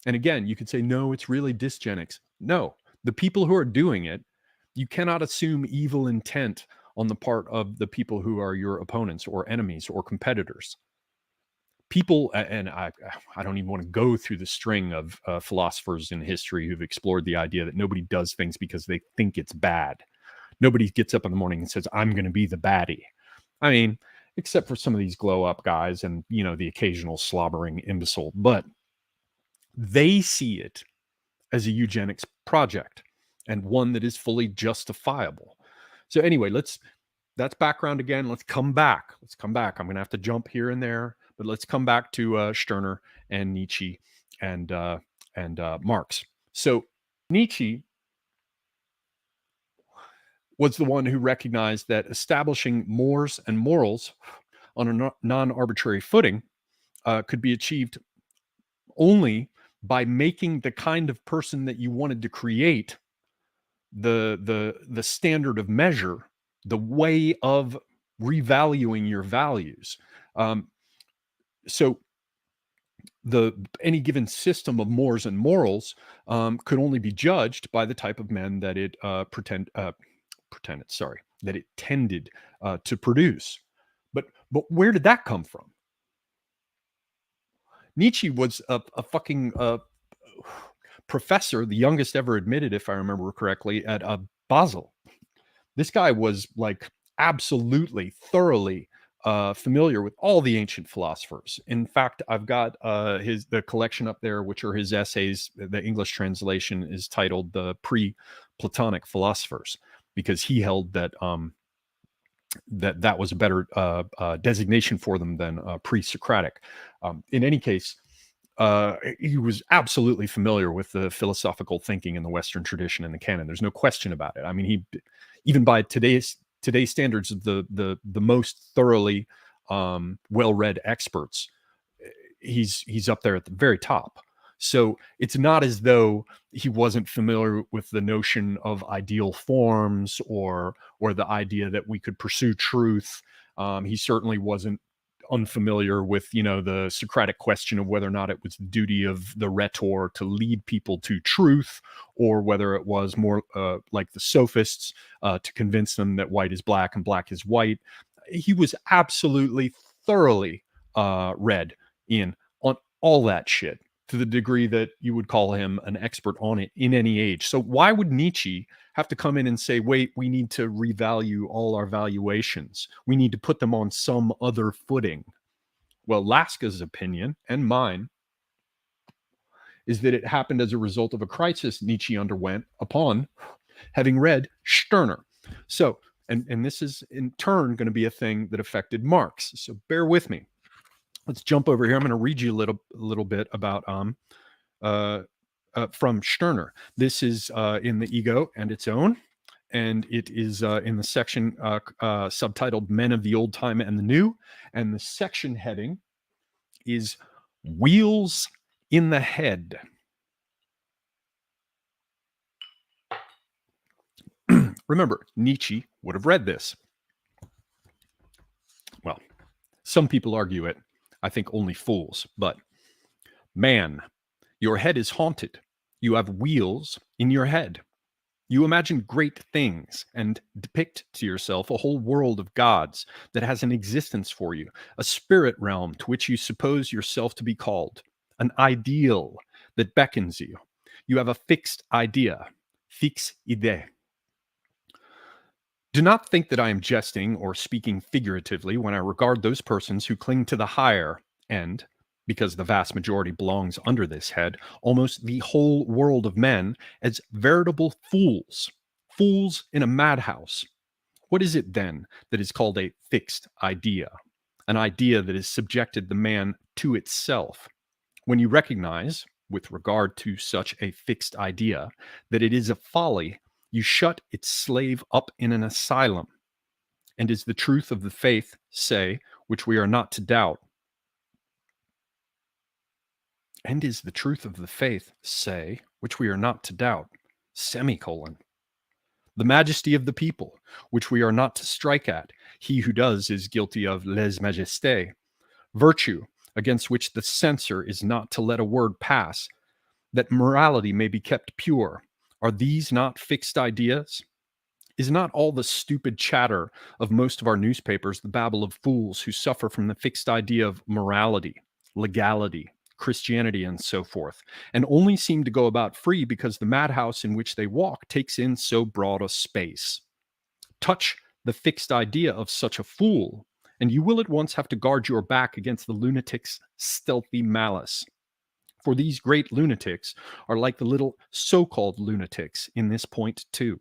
And again, you could say, no, it's really dysgenics. No, the people who are doing it, you cannot assume evil intent on the part of the people who are your opponents or enemies or competitors. People, and I don't even want to go through the string of philosophers in history who've explored the idea that nobody does things because they think it's bad. Nobody gets up in the morning and says, I'm going to be the baddie. I mean, except for some of these glow up guys and, the occasional slobbering imbecile, but they see it as a eugenics project and one that is fully justifiable. So anyway, that's background again. Let's come back. I'm going to have to jump here and there, but let's come back to Stirner and Nietzsche and Marx. So Nietzsche was the one who recognized that establishing mores and morals on a non-arbitrary footing could be achieved only by making the kind of person that you wanted to create the standard of measure, the way of revaluing your values. So any given system of mores and morals could only be judged by the type of men that it that it tended to produce. But where did that come from? Nietzsche was a fucking professor, the youngest ever admitted, if I remember correctly, at Basel. This guy was like absolutely, thoroughly familiar with all the ancient philosophers. In fact, I've got the collection up there, which are his essays. The English translation is titled "The Pre-Platonic Philosophers," because he held that that was a better designation for them than pre-Socratic. In any case, he was absolutely familiar with the philosophical thinking in the Western tradition and the canon. There's no question about it. I mean, he, even by today's standards, the most thoroughly well-read experts, he's up there at the very top. So it's not as though he wasn't familiar with the notion of ideal forms or the idea that we could pursue truth. He certainly wasn't unfamiliar with, the Socratic question of whether or not it was the duty of the rhetor to lead people to truth, or whether it was more like the sophists to convince them that white is black and black is white. He was absolutely thoroughly read in on all that shit, to the degree that you would call him an expert on it in any age. So why would Nietzsche have to come in and say, wait, we need to revalue all our valuations. We need to put them on some other footing? Well, Laska's opinion and mine is that it happened as a result of a crisis Nietzsche underwent upon having read Stirner. So, and this is in turn going to be a thing that affected Marx. So bear with me. Let's jump over here. I'm going to read you a little bit about from Stirner. This is in the Ego and Its Own, and it is in the section subtitled Men of the Old Time and the New. And the section heading is Wheels in the Head. Remember, Nietzsche would have read this. Well, some people argue it. I think only fools. But man, your head is haunted. You have wheels in your head. You imagine great things and depict to yourself a whole world of gods that has an existence for you, a spirit realm to which you suppose yourself to be called, an ideal that beckons you. You have a fixed idea, fixe idée. Do not think that I am jesting or speaking figuratively when I regard those persons who cling to the higher and, because the vast majority belongs under this head, almost the whole world of men, as veritable fools, fools in a madhouse. What is it then that is called a fixed idea? An idea that has subjected the man to itself. When you recognize, with regard to such a fixed idea, that it is a folly, you shut its slave up in an asylum. And is the truth of the faith, say, which we are not to doubt. And is the truth of the faith, say, which we are not to doubt, semicolon. The majesty of the people, which we are not to strike at, he who does is guilty of lèse-majesté. Virtue, against which the censor is not to let a word pass, that morality may be kept pure. Are these not fixed ideas? Is not all the stupid chatter of most of our newspapers the babble of fools who suffer from the fixed idea of morality, legality, Christianity, and so forth, and only seem to go about free because the madhouse in which they walk takes in so broad a space? Touch the fixed idea of such a fool, and you will at once have to guard your back against the lunatic's stealthy malice. For these great lunatics are like the little so-called lunatics in this point too,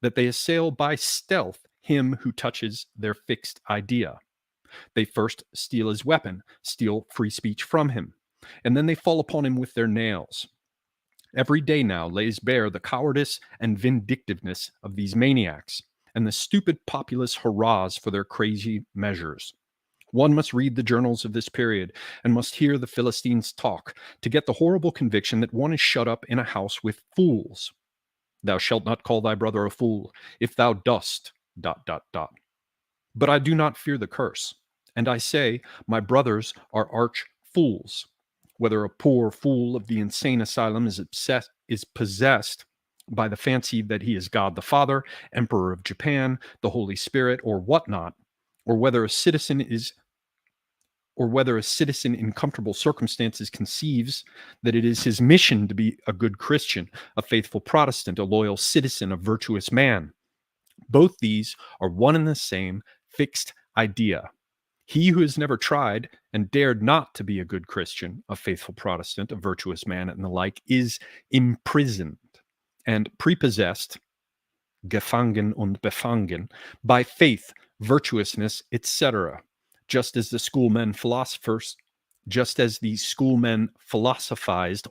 that they assail by stealth him who touches their fixed idea. They first steal his weapon, steal free speech from him, and then they fall upon him with their nails. Every day now lays bare the cowardice and vindictiveness of these maniacs, and the stupid populace hurrahs for their crazy measures. One must read the journals of this period and must hear the Philistines talk to get the horrible conviction that one is shut up in a house with fools. Thou shalt not call thy brother a fool if thou dost, ... But I do not fear the curse, and I say my brothers are arch fools. Whether a poor fool of the insane asylum is possessed by the fancy that he is God the Father, Emperor of Japan, the Holy Spirit, or whatnot, or whether a citizen in comfortable circumstances conceives that it is his mission to be a good Christian, a faithful Protestant, a loyal citizen, a virtuous man. Both these are one and the same fixed idea. He who has never tried and dared not to be a good Christian, a faithful Protestant, a virtuous man, and the like, is imprisoned and prepossessed, gefangen und befangen, by faith, virtuousness, etc., just as the schoolmen philosophized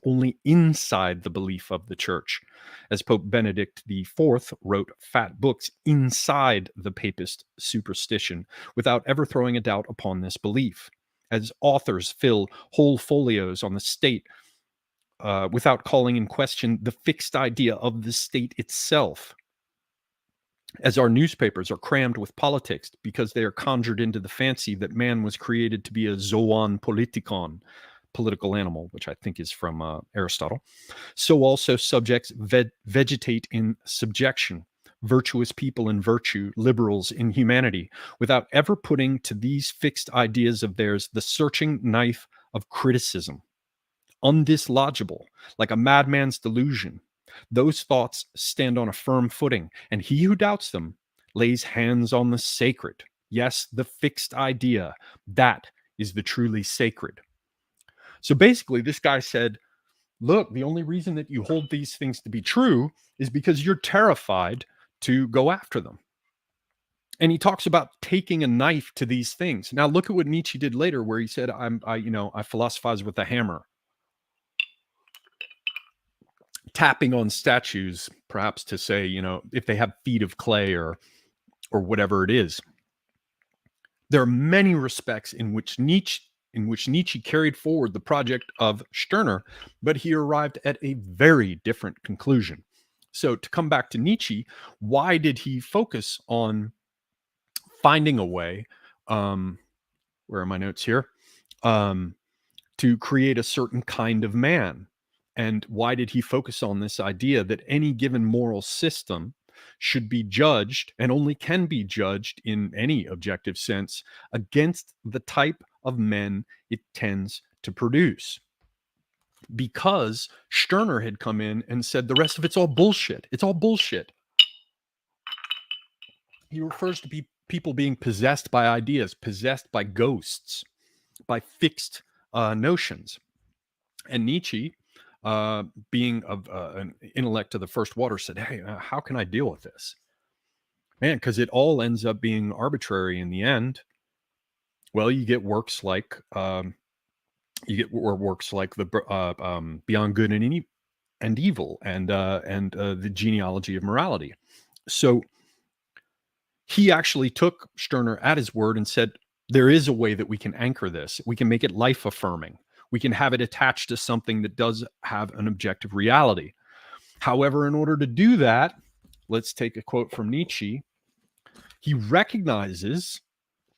only inside the belief of the church, as Pope Benedict IV wrote fat books inside the papist superstition without ever throwing a doubt upon this belief, as authors fill whole folios on the state without calling in question the fixed idea of the state itself, as our newspapers are crammed with politics because they are conjured into the fancy that man was created to be a zoon politikon, political animal, which I think is from Aristotle. So also subjects vegetate in subjection, virtuous people in virtue, liberals in humanity, without ever putting to these fixed ideas of theirs the searching knife of criticism. Undislodgeable, like a madman's delusion, those thoughts stand on a firm footing, and he who doubts them lays hands on the sacred. Yes, the fixed idea. That is the truly sacred. So basically, this guy said, look, the only reason that you hold these things to be true is because you're terrified to go after them. And he talks about taking a knife to these things. Now, look at what Nietzsche did later, where he said, I philosophize with a hammer. tapping on statues, perhaps to say, if they have feet of clay or whatever it is. There are many respects in which Nietzsche carried forward the project of Stirner, but he arrived at a very different conclusion. So to come back to Nietzsche, why did he focus on finding a way, where are my notes here, to create a certain kind of man? And why did he focus on this idea that any given moral system should be judged, and only can be judged in any objective sense, against the type of men it tends to produce? Because Stirner had come in and said the rest of it's all bullshit. It's all bullshit. He refers to people being possessed by ideas, possessed by ghosts, by fixed notions. And Nietzsche, being of an intellect of the first water, said, hey, how can I deal with this? Man, because it all ends up being arbitrary in the end. Well, you get works like the Beyond Good and Evil and the Genealogy of Morality. So he actually took Stirner at his word and said, there is a way that we can anchor this. We can make it life affirming. We can have it attached to something that does have an objective reality. However, in order to do that, let's take a quote from Nietzsche. He recognizes,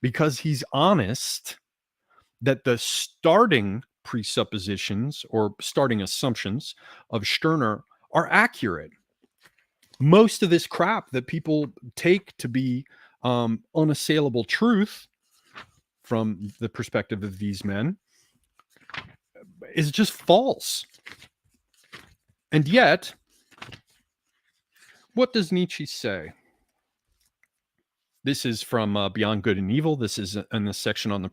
because he's honest, that the starting presuppositions or starting assumptions of Stirner are accurate. Most of this crap that people take to be unassailable truth from the perspective of these men is just false. And yet, what does Nietzsche say? This is from Beyond Good and Evil. This is in the section on the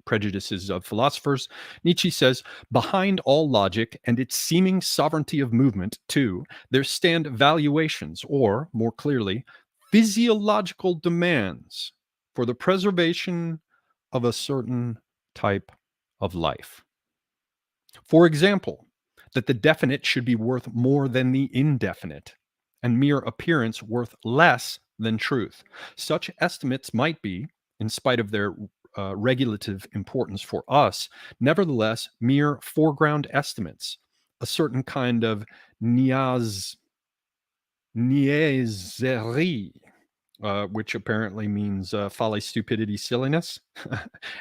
prejudices of philosophers. Nietzsche says, behind all logic and its seeming sovereignty of movement, too, there stand valuations, or, more clearly, physiological demands for the preservation of a certain type of life. For example, that the definite should be worth more than the indefinite, and mere appearance worth less than truth. Such estimates might be, in spite of their regulative importance for us, nevertheless mere foreground estimates, a certain kind of niaiserie, which apparently means folly, stupidity, silliness.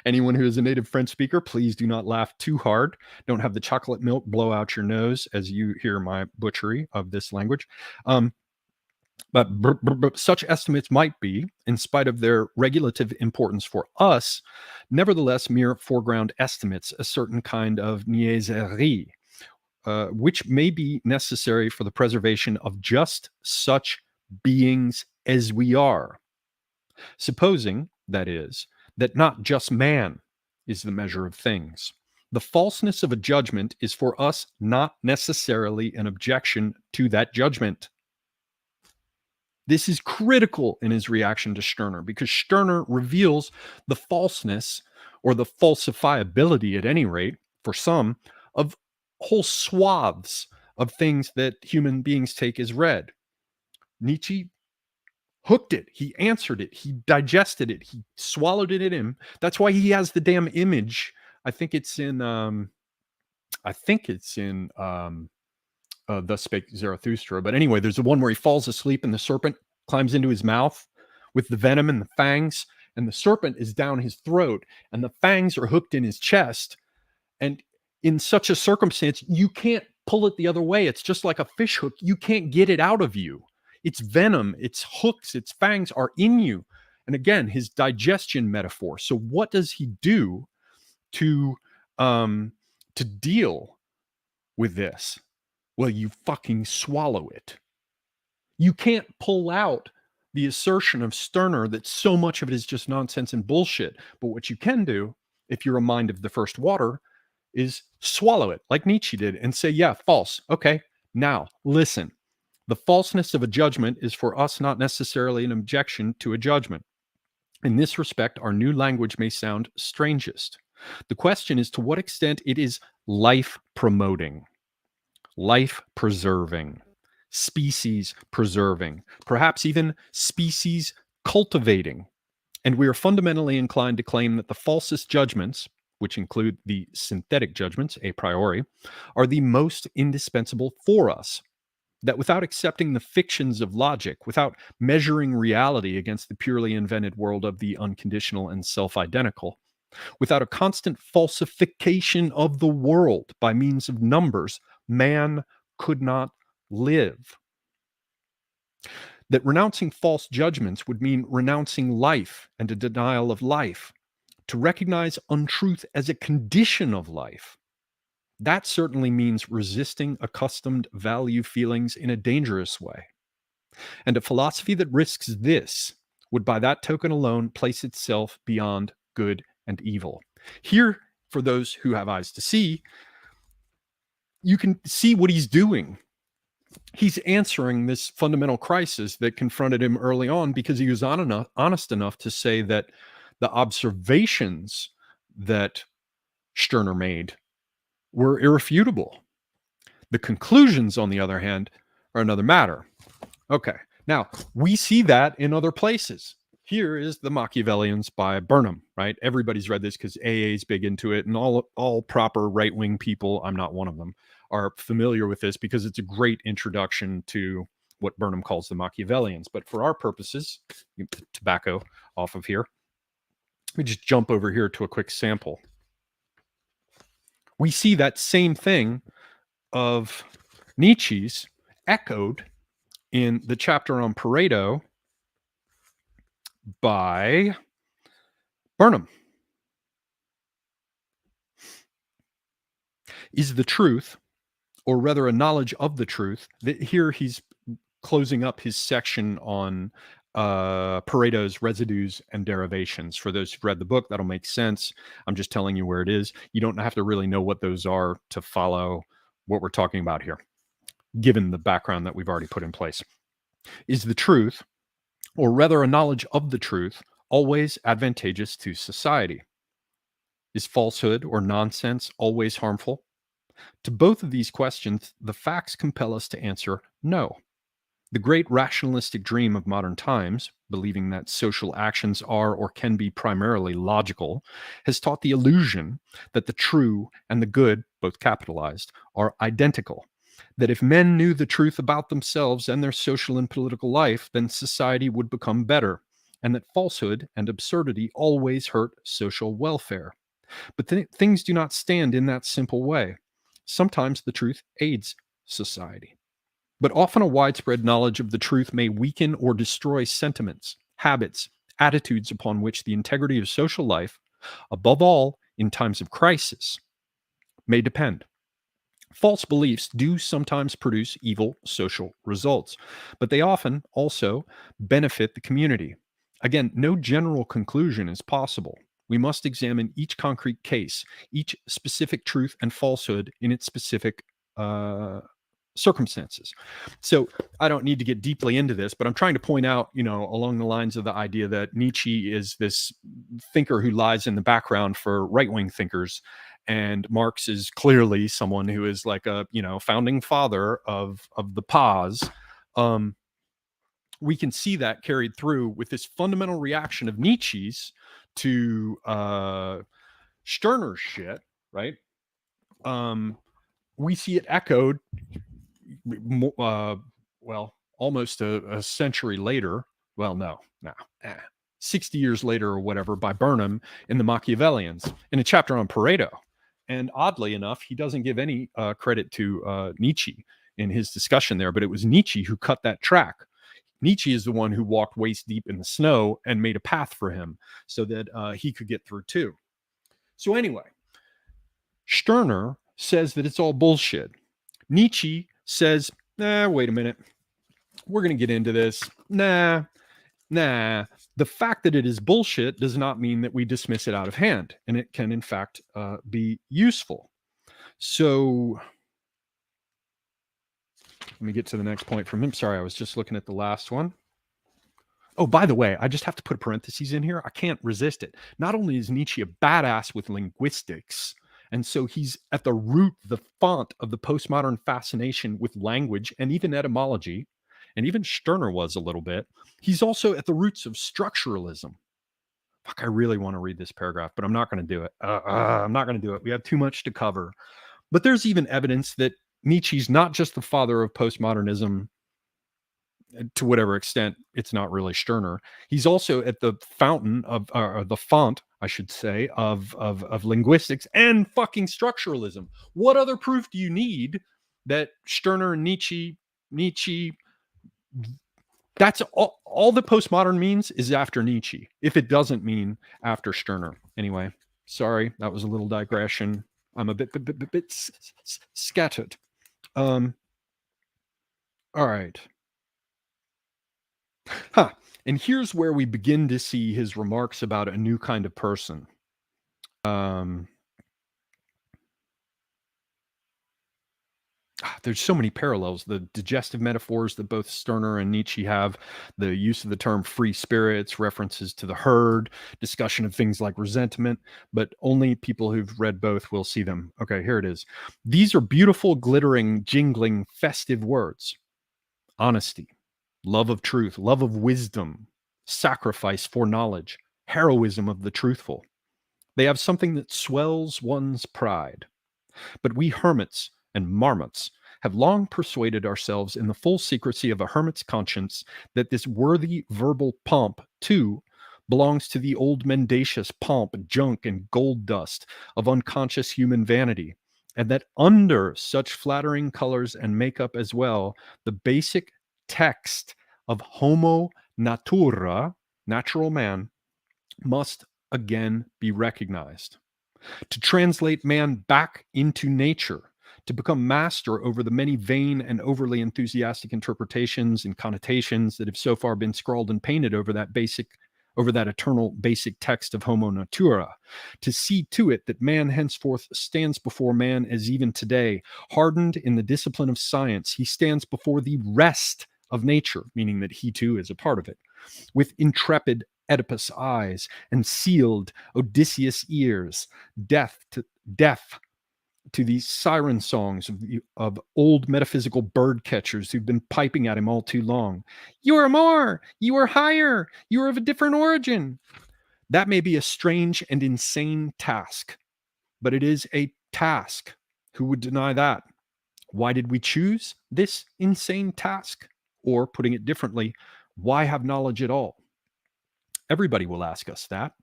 Anyone who is a native French speaker, please do not laugh too hard. Don't have the chocolate milk blow out your nose as you hear my butchery of this language. But such estimates might be, in spite of their regulative importance for us, nevertheless mere foreground estimates, a certain kind of niaiserie, which may be necessary for the preservation of just such beings as we are. Supposing, that is, that not just man is the measure of things. The falseness of a judgment is for us not necessarily an objection to that judgment. This is critical in his reaction to Stirner, because Stirner reveals the falseness, or the falsifiability at any rate, for some, of whole swaths of things that human beings take as read. Nietzsche hooked it. He answered it. He digested it. He swallowed it in him. That's why he has the damn image. I think it's in Thus Spake Zarathustra. But anyway, there's the one where he falls asleep and the serpent climbs into his mouth with the venom and the fangs, and the serpent is down his throat and the fangs are hooked in his chest. And in such a circumstance, you can't pull it the other way. It's just like a fish hook. You can't get it out of you. Its venom, its hooks, its fangs are in you. And again, his digestion metaphor. So what does he do to deal with this? Well, you fucking swallow it. You can't pull out the assertion of Stirner that so much of it is just nonsense and bullshit. But what you can do, if you're a mind of the first water, is swallow it like Nietzsche did and say, yeah, false. Okay, now listen. The falseness of a judgment is for us not necessarily an objection to a judgment. In this respect, our new language may sound strangest. The question is to what extent it is life promoting. life preserving, species preserving, perhaps even species cultivating. And we are fundamentally inclined to claim that the falsest judgments, which include the synthetic judgments a priori, are the most indispensable for us. That without accepting the fictions of logic, without measuring reality against the purely invented world of the unconditional and self identical, without a constant falsification of the world by means of numbers, man could not live. That renouncing false judgments would mean renouncing life and a denial of life. To recognize untruth as a condition of life, that certainly means resisting accustomed value feelings in a dangerous way. And a philosophy that risks this would, by that token alone, place itself beyond good and evil. Here, for those who have eyes to see, you can see what he's doing. He's answering this fundamental crisis that confronted him early on, because he was honest enough to say that the observations that Stirner made were irrefutable. The conclusions, on the other hand, are another matter. Okay, now we see that in other places. Here is The Machiavellians by Burnham, right? Everybody's read this because AA is big into it, and all proper right-wing people, I'm not one of them, are familiar with this because it's a great introduction to what Burnham calls the Machiavellians. But for our purposes, tobacco off of here, let me just jump over here to a quick sample. We see that same thing of Nietzsche's echoed in the chapter on Pareto by Burnham. Is the truth, or rather a knowledge of the truth, that here he's closing up his section on Pareto's residues and derivations. For those who've read the book, that'll make sense. I'm just telling you where it is. You don't have to really know what those are to follow what we're talking about here, given the background that we've already put in place. Is the truth, or rather a knowledge of the truth, always advantageous to society? Is falsehood or nonsense always harmful? To both of these questions, the facts compel us to answer no. The great rationalistic dream of modern times, believing that social actions are or can be primarily logical, has taught the illusion that the true and the good, both capitalized, are identical. That if men knew the truth about themselves and their social and political life, then society would become better, and that falsehood and absurdity always hurt social welfare. But things do not stand in that simple way. Sometimes the truth aids society. But often a widespread knowledge of the truth may weaken or destroy sentiments, habits, attitudes upon which the integrity of social life, above all in times of crisis, may depend. False beliefs do sometimes produce evil social results, but they often also benefit the community. Again, no general conclusion is possible. We must examine each concrete case, each specific truth and falsehood in its specific circumstances. So I don't need to get deeply into this, but I'm trying to point out, along the lines of the idea that Nietzsche is this thinker who lies in the background for right-wing thinkers, and Marx is clearly someone who is like a, founding father of the pause. We can see that carried through with this fundamental reaction of Nietzsche's to Stirner's shit, right? We see it echoed, almost a century later. Well, no, 60 years later or whatever, by Burnham in the Machiavellians in a chapter on Pareto. And oddly enough, he doesn't give any credit to Nietzsche in his discussion there, but it was Nietzsche who cut that track. Nietzsche is the one who walked waist deep in the snow and made a path for him so that he could get through too. So anyway, Stirner says that it's all bullshit. Nietzsche says, wait a minute. We're going to get into this. Nah. The fact that it is bullshit does not mean that we dismiss it out of hand, and it can, in fact, be useful. So let me get to the next point from him. Sorry, I was just looking at the last one. Oh, by the way, I just have to put parentheses in here. I can't resist it. Not only is Nietzsche a badass with linguistics And so he's at the root, the font of the postmodern fascination with language and even etymology, and even Stirner was a little bit. He's also at the roots of structuralism. Fuck, I really want to read this paragraph, but I'm not going to do it. I'm not going to do it. We have too much to cover. But there's even evidence that Nietzsche's not just the father of postmodernism, to whatever extent it's not really Stirner. He's also at the fountain of the font, I should say, of linguistics and fucking structuralism. What other proof do you need that Stirner and Nietzsche, that's all the postmodern means is after Nietzsche, if it doesn't mean after Stirner. Anyway, sorry, that was a little digression. I'm a bit scattered. All right. And here's where we begin to see his remarks about a new kind of person. There's so many parallels. The digestive metaphors that both Stirner and Nietzsche have, the use of the term free spirits, references to the herd, discussion of things like resentment, but only people who've read both will see them. Okay, here it is. These are beautiful, glittering, jingling, festive words. Honesty, love of truth, love of wisdom, sacrifice for knowledge, heroism of the truthful. They have something that swells one's pride. But we hermits and marmots have long persuaded ourselves in the full secrecy of a hermit's conscience that this worthy verbal pomp, too, belongs to the old mendacious pomp, junk, and gold dust of unconscious human vanity, and that under such flattering colors and makeup as well, the basic text of homo natura, natural man, must again be recognized. To translate man back into nature, to become master over the many vain and overly enthusiastic interpretations and connotations that have so far been scrawled and painted over that eternal basic text of homo natura, to see to it that man henceforth stands before man as even today, hardened in the discipline of science, he stands before the rest of nature, meaning that he too is a part of it, with intrepid Oedipus eyes and sealed Odysseus ears, deaf to these siren songs of old metaphysical bird catchers who've been piping at him all too long. You are more, you are higher, you are of a different origin. That may be a strange and insane task, but it is a task. Who would deny that? Why did we choose this insane task? Or, putting it differently, why have knowledge at all? Everybody will ask us that.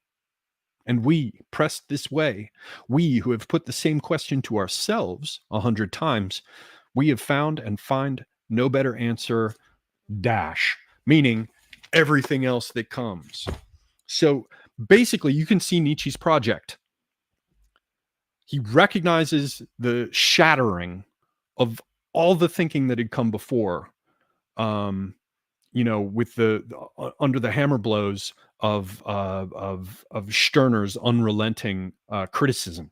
And we, pressed this way, we who have put the same question to ourselves 100 times, we have found and find no better answer, meaning everything else that comes. So basically, you can see Nietzsche's project. He recognizes the shattering of all the thinking that had come before, with the under the hammer blows of Stirner's unrelenting criticism.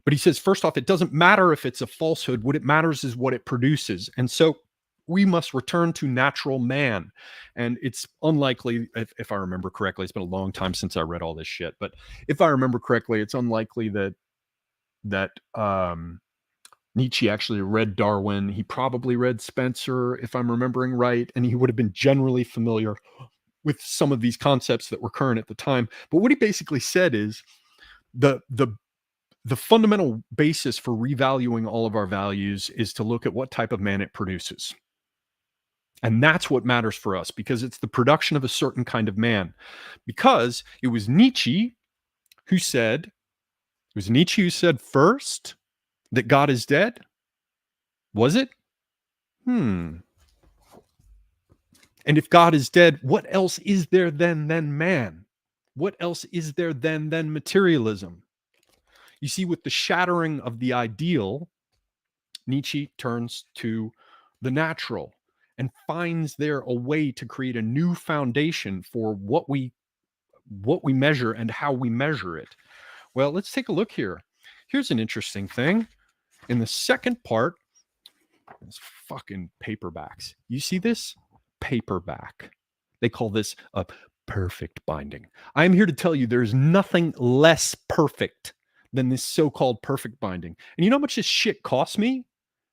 But he says, first off, it doesn't matter if it's a falsehood. What it matters is what it produces. And so we must return to natural man. And it's unlikely, if I remember correctly, it's been a long time since I read all this shit, but if I remember correctly, it's unlikely that Nietzsche actually read Darwin. He probably read Spencer, if I'm remembering right, and he would have been generally familiar with some of these concepts that were current at the time. But what he basically said is the fundamental basis for revaluing all of our values is to look at what type of man it produces. And that's what matters for us, because it's the production of a certain kind of man. Because it was Nietzsche who said first that God is dead? Was it? And if God is dead, what else is there than man? What else is there than materialism? You see, with the shattering of the ideal, Nietzsche turns to the natural and finds there a way to create a new foundation for what we measure and how we measure it. Well, let's take a look here. Here's an interesting thing. In the second part, it's fucking paperbacks. You see this? Paperback. They call this a perfect binding. I'm here to tell you there's nothing less perfect than this so-called perfect binding. And you know how much this shit costs me?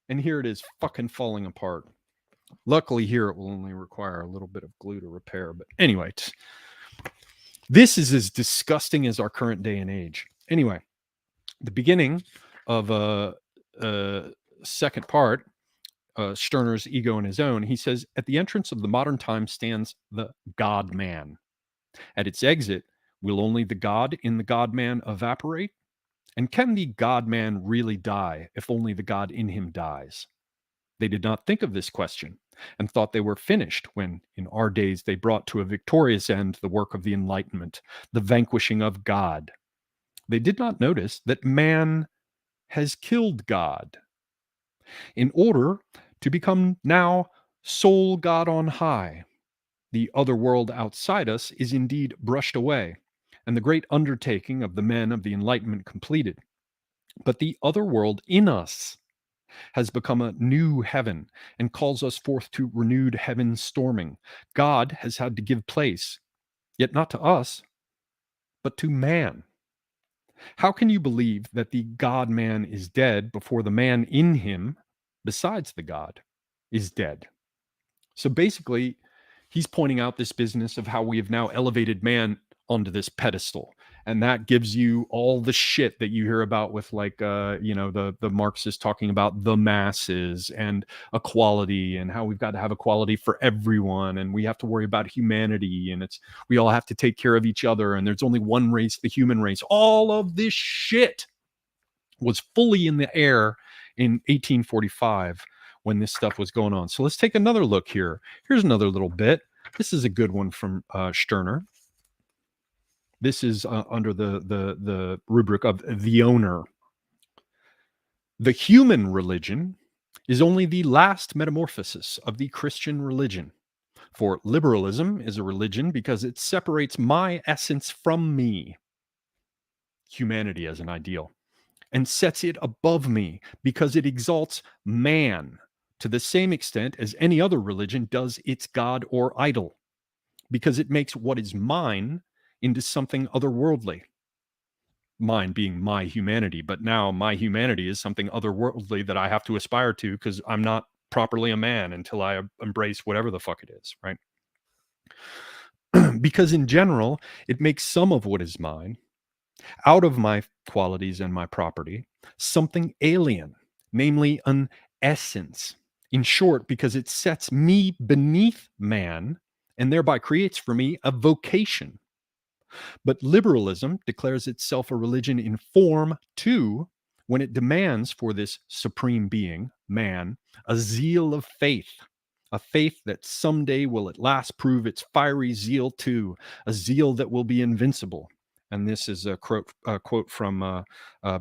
And here it is fucking falling apart. Luckily here it will only require a little bit of glue to repair. But anyway, this is as disgusting as our current day and age. Anyway, the beginning of a second part, Stirner's Ego and His Own, he says, at the entrance of the modern time stands the God-man. At its exit, will only the God in the God-man evaporate? And can the God-man really die if only the God in him dies? They did not think of this question, and thought they were finished when, in our days, they brought to a victorious end the work of the Enlightenment, the vanquishing of God. They did not notice that man has killed God in order to become now sole God on high. The other world outside us is indeed brushed away, and the great undertaking of the men of the Enlightenment completed. But the other world in us has become a new heaven and calls us forth to renewed heaven storming. God has had to give place, yet not to us, but to man. How can you believe that the God-man is dead before the man in him, besides the God, is dead? So basically, he's pointing out this business of how we have now elevated man onto this pedestal. And that gives you all the shit that you hear about with like, the Marxists talking about the masses and equality and how we've got to have equality for everyone. And we have to worry about humanity and we all have to take care of each other. And there's only one race, the human race. All of this shit was fully in the air in 1845 when this stuff was going on. So let's take another look here. Here's another little bit. This is a good one from Stirner. This is under the rubric of the owner. The human religion is only the last metamorphosis of the Christian religion. For liberalism is a religion because it separates my essence from me, humanity as an ideal, and sets it above me because it exalts man to the same extent as any other religion does its god or idol, because it makes what is mine into something otherworldly. Mine being my humanity, but now my humanity is something otherworldly that I have to aspire to because I'm not properly a man until I embrace whatever the fuck it is, right? Because in general, it makes some of what is mine, out of my qualities and my property, something alien, namely an essence. In short, because it sets me beneath man and thereby creates for me a vocation. But liberalism declares itself a religion in form too, when it demands for this supreme being, man, a zeal of faith, a faith that someday will at last prove its fiery zeal too, a zeal that will be invincible. And this is a quote from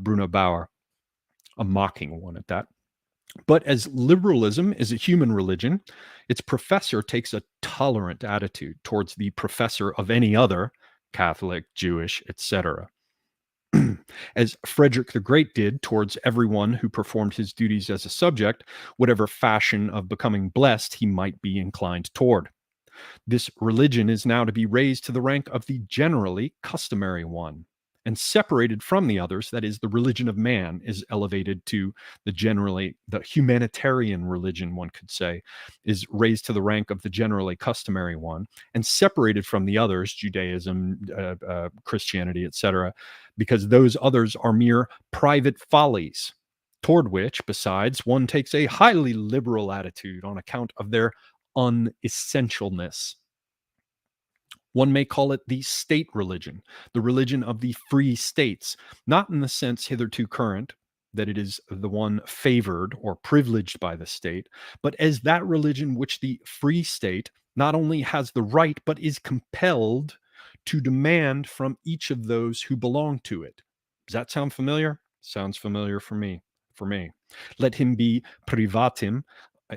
Bruno Bauer, a mocking one at that. But as liberalism is a human religion, its professor takes a tolerant attitude towards the professor of any other, Catholic, Jewish, etc. As Frederick the Great did towards everyone who performed his duties as a subject, whatever fashion of becoming blessed he might be inclined toward. This religion is now to be raised to the rank of the generally customary one, and separated from the others, that is, the religion of man is elevated to the humanitarian religion, one could say, is raised to the rank of the generally customary one, and separated from the others, Judaism, Christianity, etc., because those others are mere private follies, toward which, besides, one takes a highly liberal attitude on account of their unessentialness. One may call it the state religion, the religion of the free states, not in the sense hitherto current that it is the one favored or privileged by the state, but as that religion which the free state not only has the right, but is compelled to demand from each of those who belong to it. Does that sound familiar? Sounds familiar for me. Let him be privatim,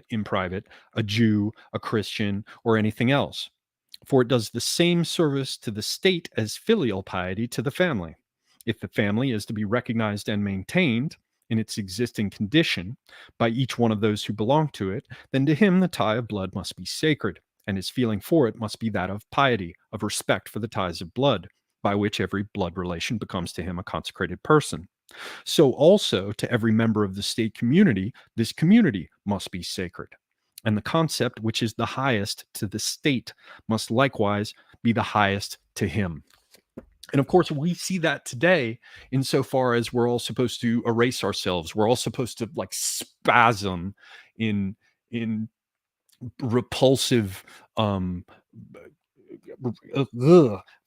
in private, a Jew, a Christian, or anything else. For it does the same service to the state as filial piety to the family. If the family is to be recognized and maintained in its existing condition by each one of those who belong to it, then to him the tie of blood must be sacred, and his feeling for it must be that of piety, of respect for the ties of blood, by which every blood relation becomes to him a consecrated person. So also to every member of the state community, this community must be sacred. And the concept which is the highest to the state must likewise be the highest to him. And of course, we see that today insofar as we're all supposed to erase ourselves. We're all supposed to like spasm in repulsive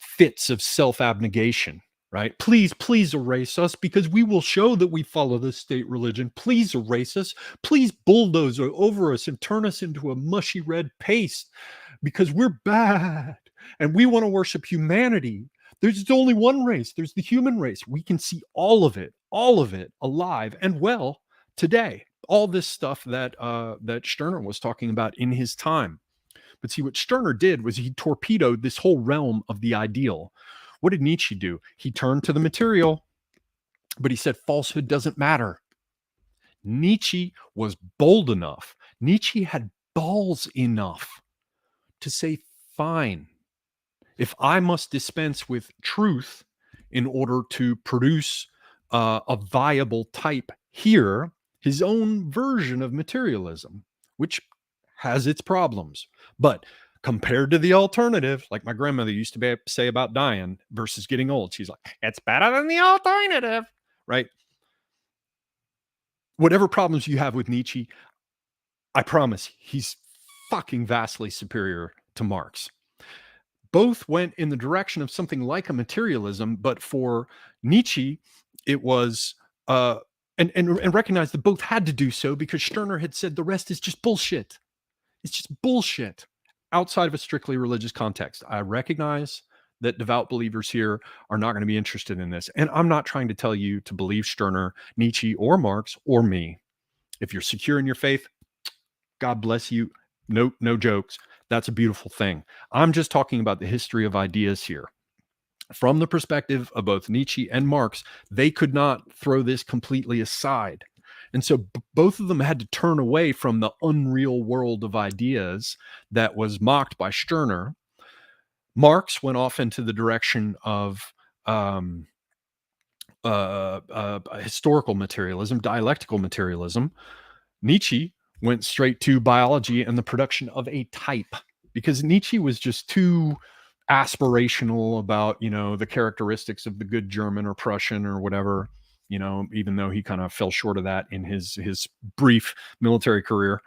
fits of self-abnegation, right? Please erase us because we will show that we follow the state religion. Please erase us. Please bulldoze over us and turn us into a mushy red paste because we're bad and we want to worship humanity. There's only one race. There's the human race. We can see all of it alive and well today. All this stuff that Stirner was talking about in his time. But see, what Stirner did was he torpedoed this whole realm of the ideal. What did Nietzsche do? He turned to the material, but he said falsehood doesn't matter. Nietzsche was bold enough. Nietzsche had balls enough to say, fine, if I must dispense with truth in order to produce a viable type here, his own version of materialism, which has its problems. But compared to the alternative, like my grandmother used to say about dying versus getting old, she's like, it's better than the alternative, right? Whatever problems you have with Nietzsche, I promise he's fucking vastly superior to Marx. Both went in the direction of something like a materialism, but for Nietzsche, it was and recognize that both had to do so because Stirner had said the rest is just bullshit. It's just bullshit outside of a strictly religious context. I recognize that devout believers here are not going to be interested in this. And I'm not trying to tell you to believe Stirner, Nietzsche, or Marx, or me. If you're secure in your faith, God bless you. No jokes. That's a beautiful thing. I'm just talking about the history of ideas here. From the perspective of both Nietzsche and Marx, they could not throw this completely aside. And so both of them had to turn away from the unreal world of ideas that was mocked by Stirner. Marx went off into the direction of historical materialism, dialectical materialism. Nietzsche went straight to biology and the production of a type because Nietzsche was just too aspirational about, the characteristics of the good German or Prussian or whatever, even though he kind of fell short of that in his brief military career.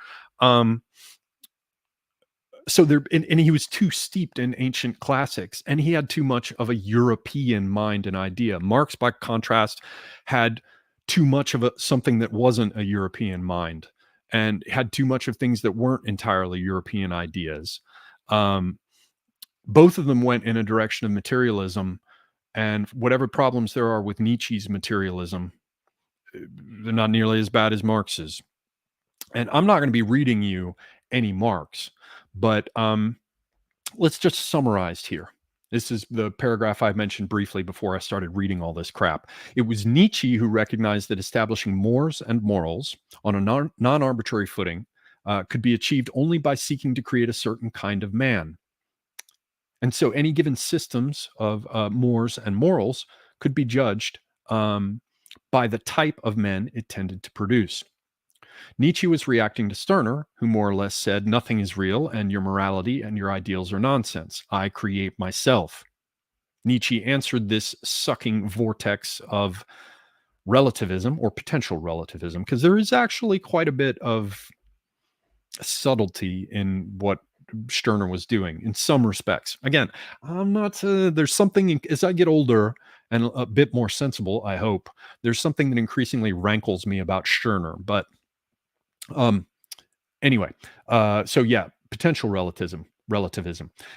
So there, and he was too steeped in ancient classics, and he had too much of a European mind and idea. Marx, by contrast, had too much of something that wasn't a European mind, and had too much of things that weren't entirely European ideas. Both of them went in a direction of materialism, and whatever problems there are with Nietzsche's materialism, they're not nearly as bad as Marx's. And I'm not going to be reading you any Marx, but let's just summarize here. This is the paragraph I mentioned briefly before I started reading all this crap. It was Nietzsche who recognized that establishing mores and morals on a non-arbitrary footing could be achieved only by seeking to create a certain kind of man. And so any given systems of mores and morals could be judged by the type of men it tended to produce. Nietzsche was reacting to Stirner, who more or less said, nothing is real and your morality and your ideals are nonsense. I create myself. Nietzsche answered this sucking vortex of relativism or potential relativism, because there is actually quite a bit of subtlety in what Stirner was doing in some respects. Again, I'm not, there's something as I get older and a bit more sensible, I hope, there's something that increasingly rankles me about Stirner, but anyway, so yeah, potential relativism.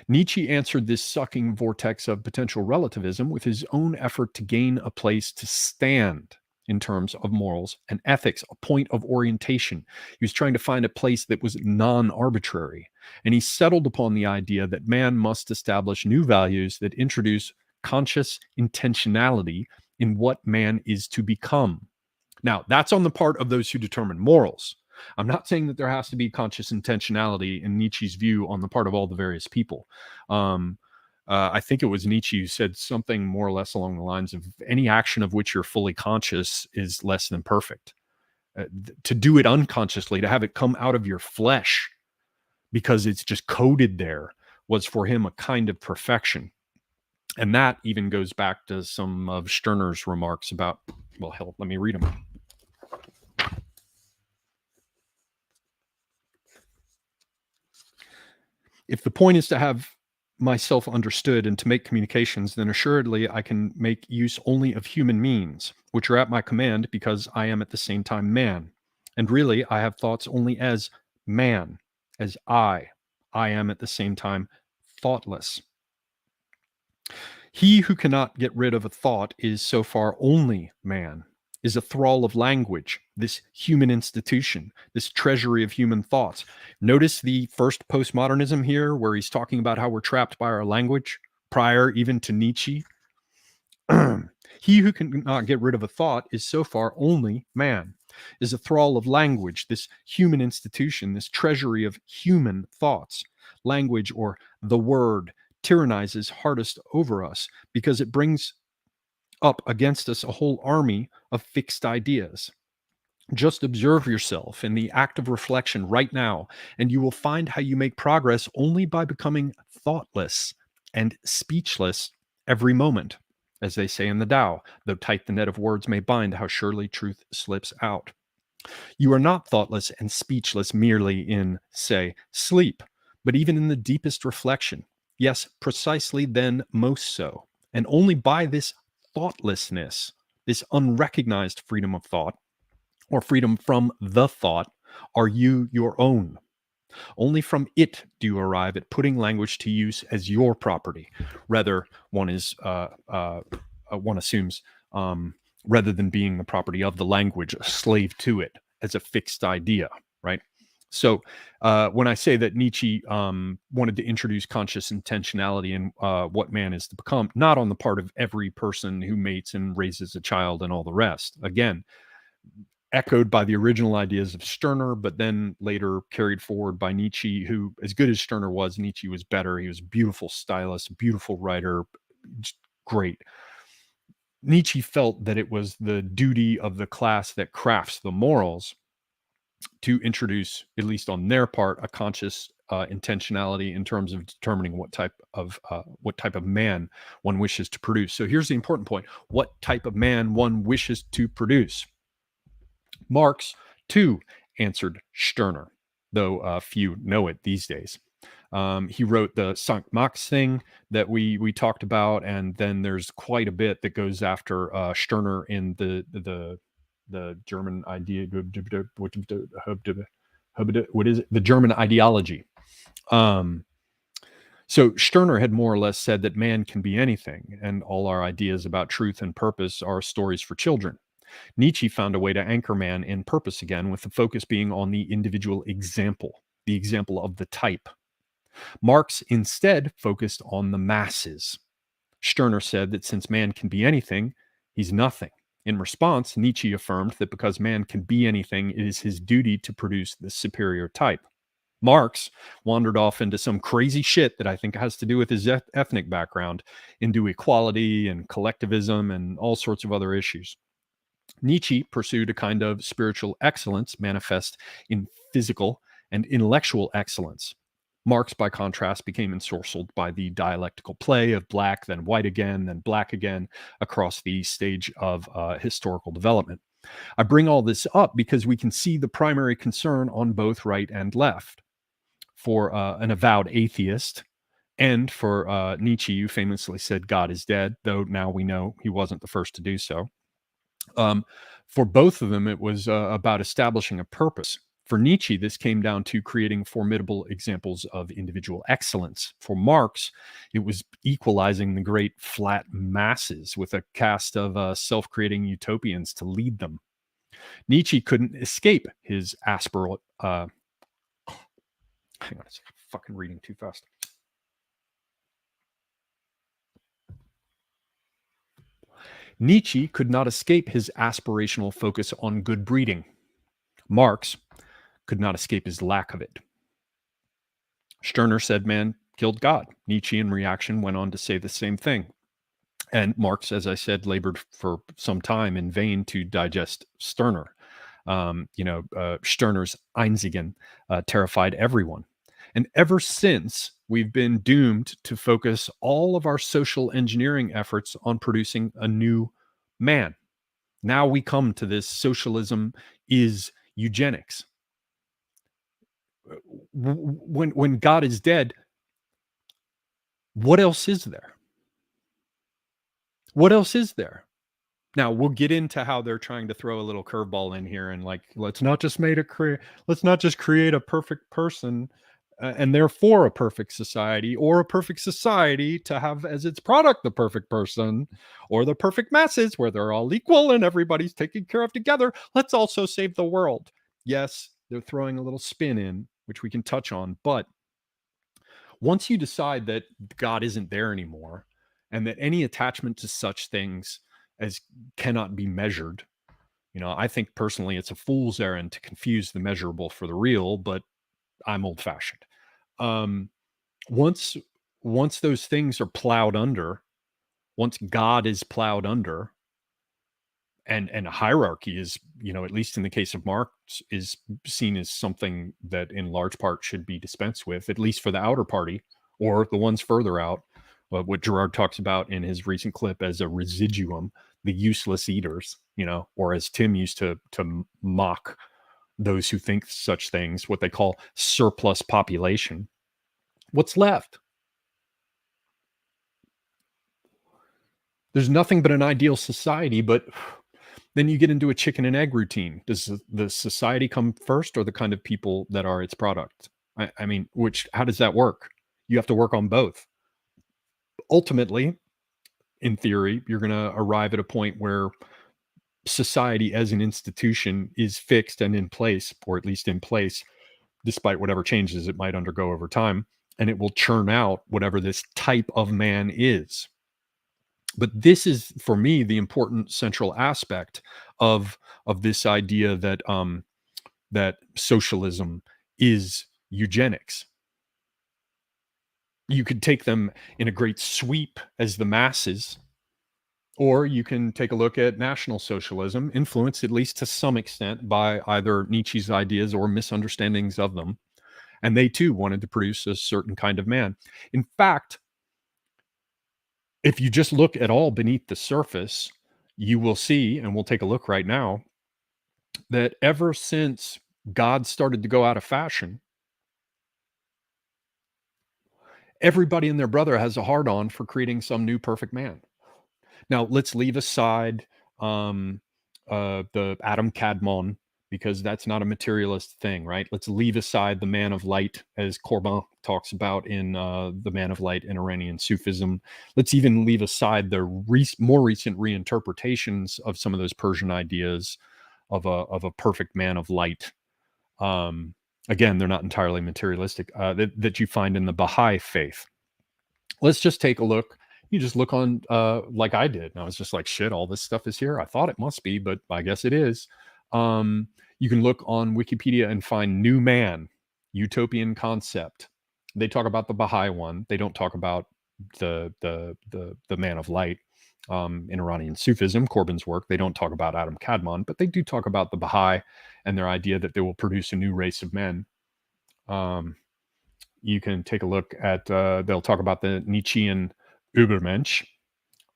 Nietzsche answered this sucking vortex of potential relativism with his own effort to gain a place to stand in terms of morals and ethics, a point of orientation. He was trying to find a place that was non-arbitrary, and he settled upon the idea that man must establish new values that introduce conscious intentionality in what man is to become. Now, that's on the part of those who determine morals. I'm not saying that there has to be conscious intentionality in Nietzsche's view on the part of all the various people. I think it was Nietzsche who said something more or less along the lines of any action of which you're fully conscious is less than perfect. To do it unconsciously, to have it come out of your flesh because it's just coded there, was for him a kind of perfection. And that even goes back to some of Stirner's remarks about, well, hell, let me read them. If the point is to have myself understood and to make communications, then assuredly I can make use only of human means, which are at my command because I am at the same time man. And really, I have thoughts only as man, as I am at the same time thoughtless. He who cannot get rid of a thought is so far only man, is a thrall of language, this human institution, this treasury of human thoughts. Notice the first postmodernism here, where he's talking about how we're trapped by our language, prior even to Nietzsche. He who cannot get rid of a thought is so far only man, is a thrall of language, this human institution, this treasury of human thoughts. Language, or the word, tyrannizes hardest over us because it brings up against us a whole army of fixed ideas. Just observe yourself in the act of reflection right now, and you will find how you make progress only by becoming thoughtless and speechless every moment. As they say in the Tao, though tight the net of words may bind, how surely truth slips out. You are not thoughtless and speechless merely in, say, sleep, but even in the deepest reflection. Yes, precisely then most so. And only by this thoughtlessness, this unrecognized freedom of thought, or freedom from the thought, are you your own. Only from it do you arrive at putting language to use as your property. Rather, one assumes, rather than being the property of the language, a slave to it as a fixed idea, right? So when I say that Nietzsche wanted to introduce conscious intentionality in what man is to become, not on the part of every person who mates and raises a child and all the rest, again, echoed by the original ideas of Stirner, but then later carried forward by Nietzsche, who, as good as Stirner was, Nietzsche was better. He was a beautiful stylist, a beautiful writer, just great. Nietzsche felt that it was the duty of the class that crafts the morals to introduce, at least on their part, a conscious intentionality in terms of determining what type of man one wishes to produce. So here's the important point: what type of man one wishes to produce. Marx, too, answered Stirner, though few know it these days. He wrote the Sankt Max thing that we talked about, and then there's quite a bit that goes after Stirner in the German idea. What is it? The German ideology. So Stirner had more or less said that man can be anything, and all our ideas about truth and purpose are stories for children. Nietzsche found a way to anchor man in purpose again, with the focus being on the individual example, the example of the type. Marx instead focused on the masses. Stirner said that since man can be anything, he's nothing. In response, Nietzsche affirmed that because man can be anything, it is his duty to produce the superior type. Marx wandered off into some crazy shit that I think has to do with his ethnic background, into equality and collectivism and all sorts of other issues. Nietzsche pursued a kind of spiritual excellence manifest in physical and intellectual excellence. Marx, by contrast, became ensorcelled by the dialectical play of black, then white again, then black again, across the stage of historical development. I bring all this up because we can see the primary concern on both right and left. For an avowed atheist, and for Nietzsche, who famously said God is dead, though now we know he wasn't the first to do so. For both of them, it was about establishing a purpose. For Nietzsche, this came down to creating formidable examples of individual excellence. For Marx, it was equalizing the great flat masses with a cast of self-creating utopians to lead them. Nietzsche couldn't escape his aspiral. Hang on a second, I'm fucking reading too fast. Nietzsche could not escape his aspirational focus on good breeding. Marx could not escape his lack of it. Stirner said man killed God. Nietzsche, in reaction, went on to say the same thing. And Marx, as I said, labored for some time in vain to digest Stirner. Stirner's Einzigen terrified everyone. And ever since, we've been doomed to focus all of our social engineering efforts on producing a new man. Now we come to this: socialism is eugenics. When God is dead, what else is there? What else is there? Now we'll get into how they're trying to throw a little curveball in here, and like, let's not just create a perfect person, and therefore a perfect society, or a perfect society to have as its product the perfect person, or the perfect masses where they're all equal and everybody's taken care of together. Let's also save the world. Yes, they're throwing a little spin in, which we can touch on, but once you decide that God isn't there anymore, and that any attachment to such things as cannot be measured, I think personally it's a fool's errand to confuse the measurable for the real, but I'm old fashioned. Um, once once those things are plowed under, once God is plowed under, and a hierarchy is, at least in the case of Marx, is seen as something that in large part should be dispensed with, at least for the outer party or the ones further out, what Gerard talks about in his recent clip as a residuum, the useless eaters, or as Tim used to mock those who think such things, what they call surplus population. What's left? There's nothing but an ideal society, but then you get into a chicken and egg routine. Does the society come first, or the kind of people that are its product? I mean, how does that work? You have to work on both. Ultimately, in theory, you're going to arrive at a point where society as an institution is fixed and in place, or at least in place, despite whatever changes it might undergo over time, and it will churn out whatever this type of man is. But this is, for me, the important central aspect of this idea that that socialism is eugenics. You could take them in a great sweep as the masses, or you can take a look at National Socialism, influenced at least to some extent by either Nietzsche's ideas or misunderstandings of them. And they too wanted to produce a certain kind of man. In fact, if you just look at all beneath the surface, you will see, and we'll take a look right now, that ever since God started to go out of fashion, everybody and their brother has a hard on for creating some new perfect man. Now, let's leave aside the Adam Kadmon, because that's not a materialist thing, right? Let's leave aside the man of light, as Corbin talks about in The Man of Light in Iranian Sufism. Let's even leave aside the more recent reinterpretations of some of those Persian ideas of a perfect man of light. Again, they're not entirely materialistic, that you find in the Baha'i faith. Let's just take a look. You just look on, like I did, and I was just like, shit, all this stuff is here. I thought it must be, but I guess it is. You can look on Wikipedia and find New Man, Utopian Concept. They talk about the Baha'i one. They don't talk about the Man of Light in Iranian Sufism, Corbin's work. They don't talk about Adam Kadmon, but they do talk about the Baha'i and their idea that they will produce a new race of men. You can take a look at, they'll talk about the Nietzschean Übermensch.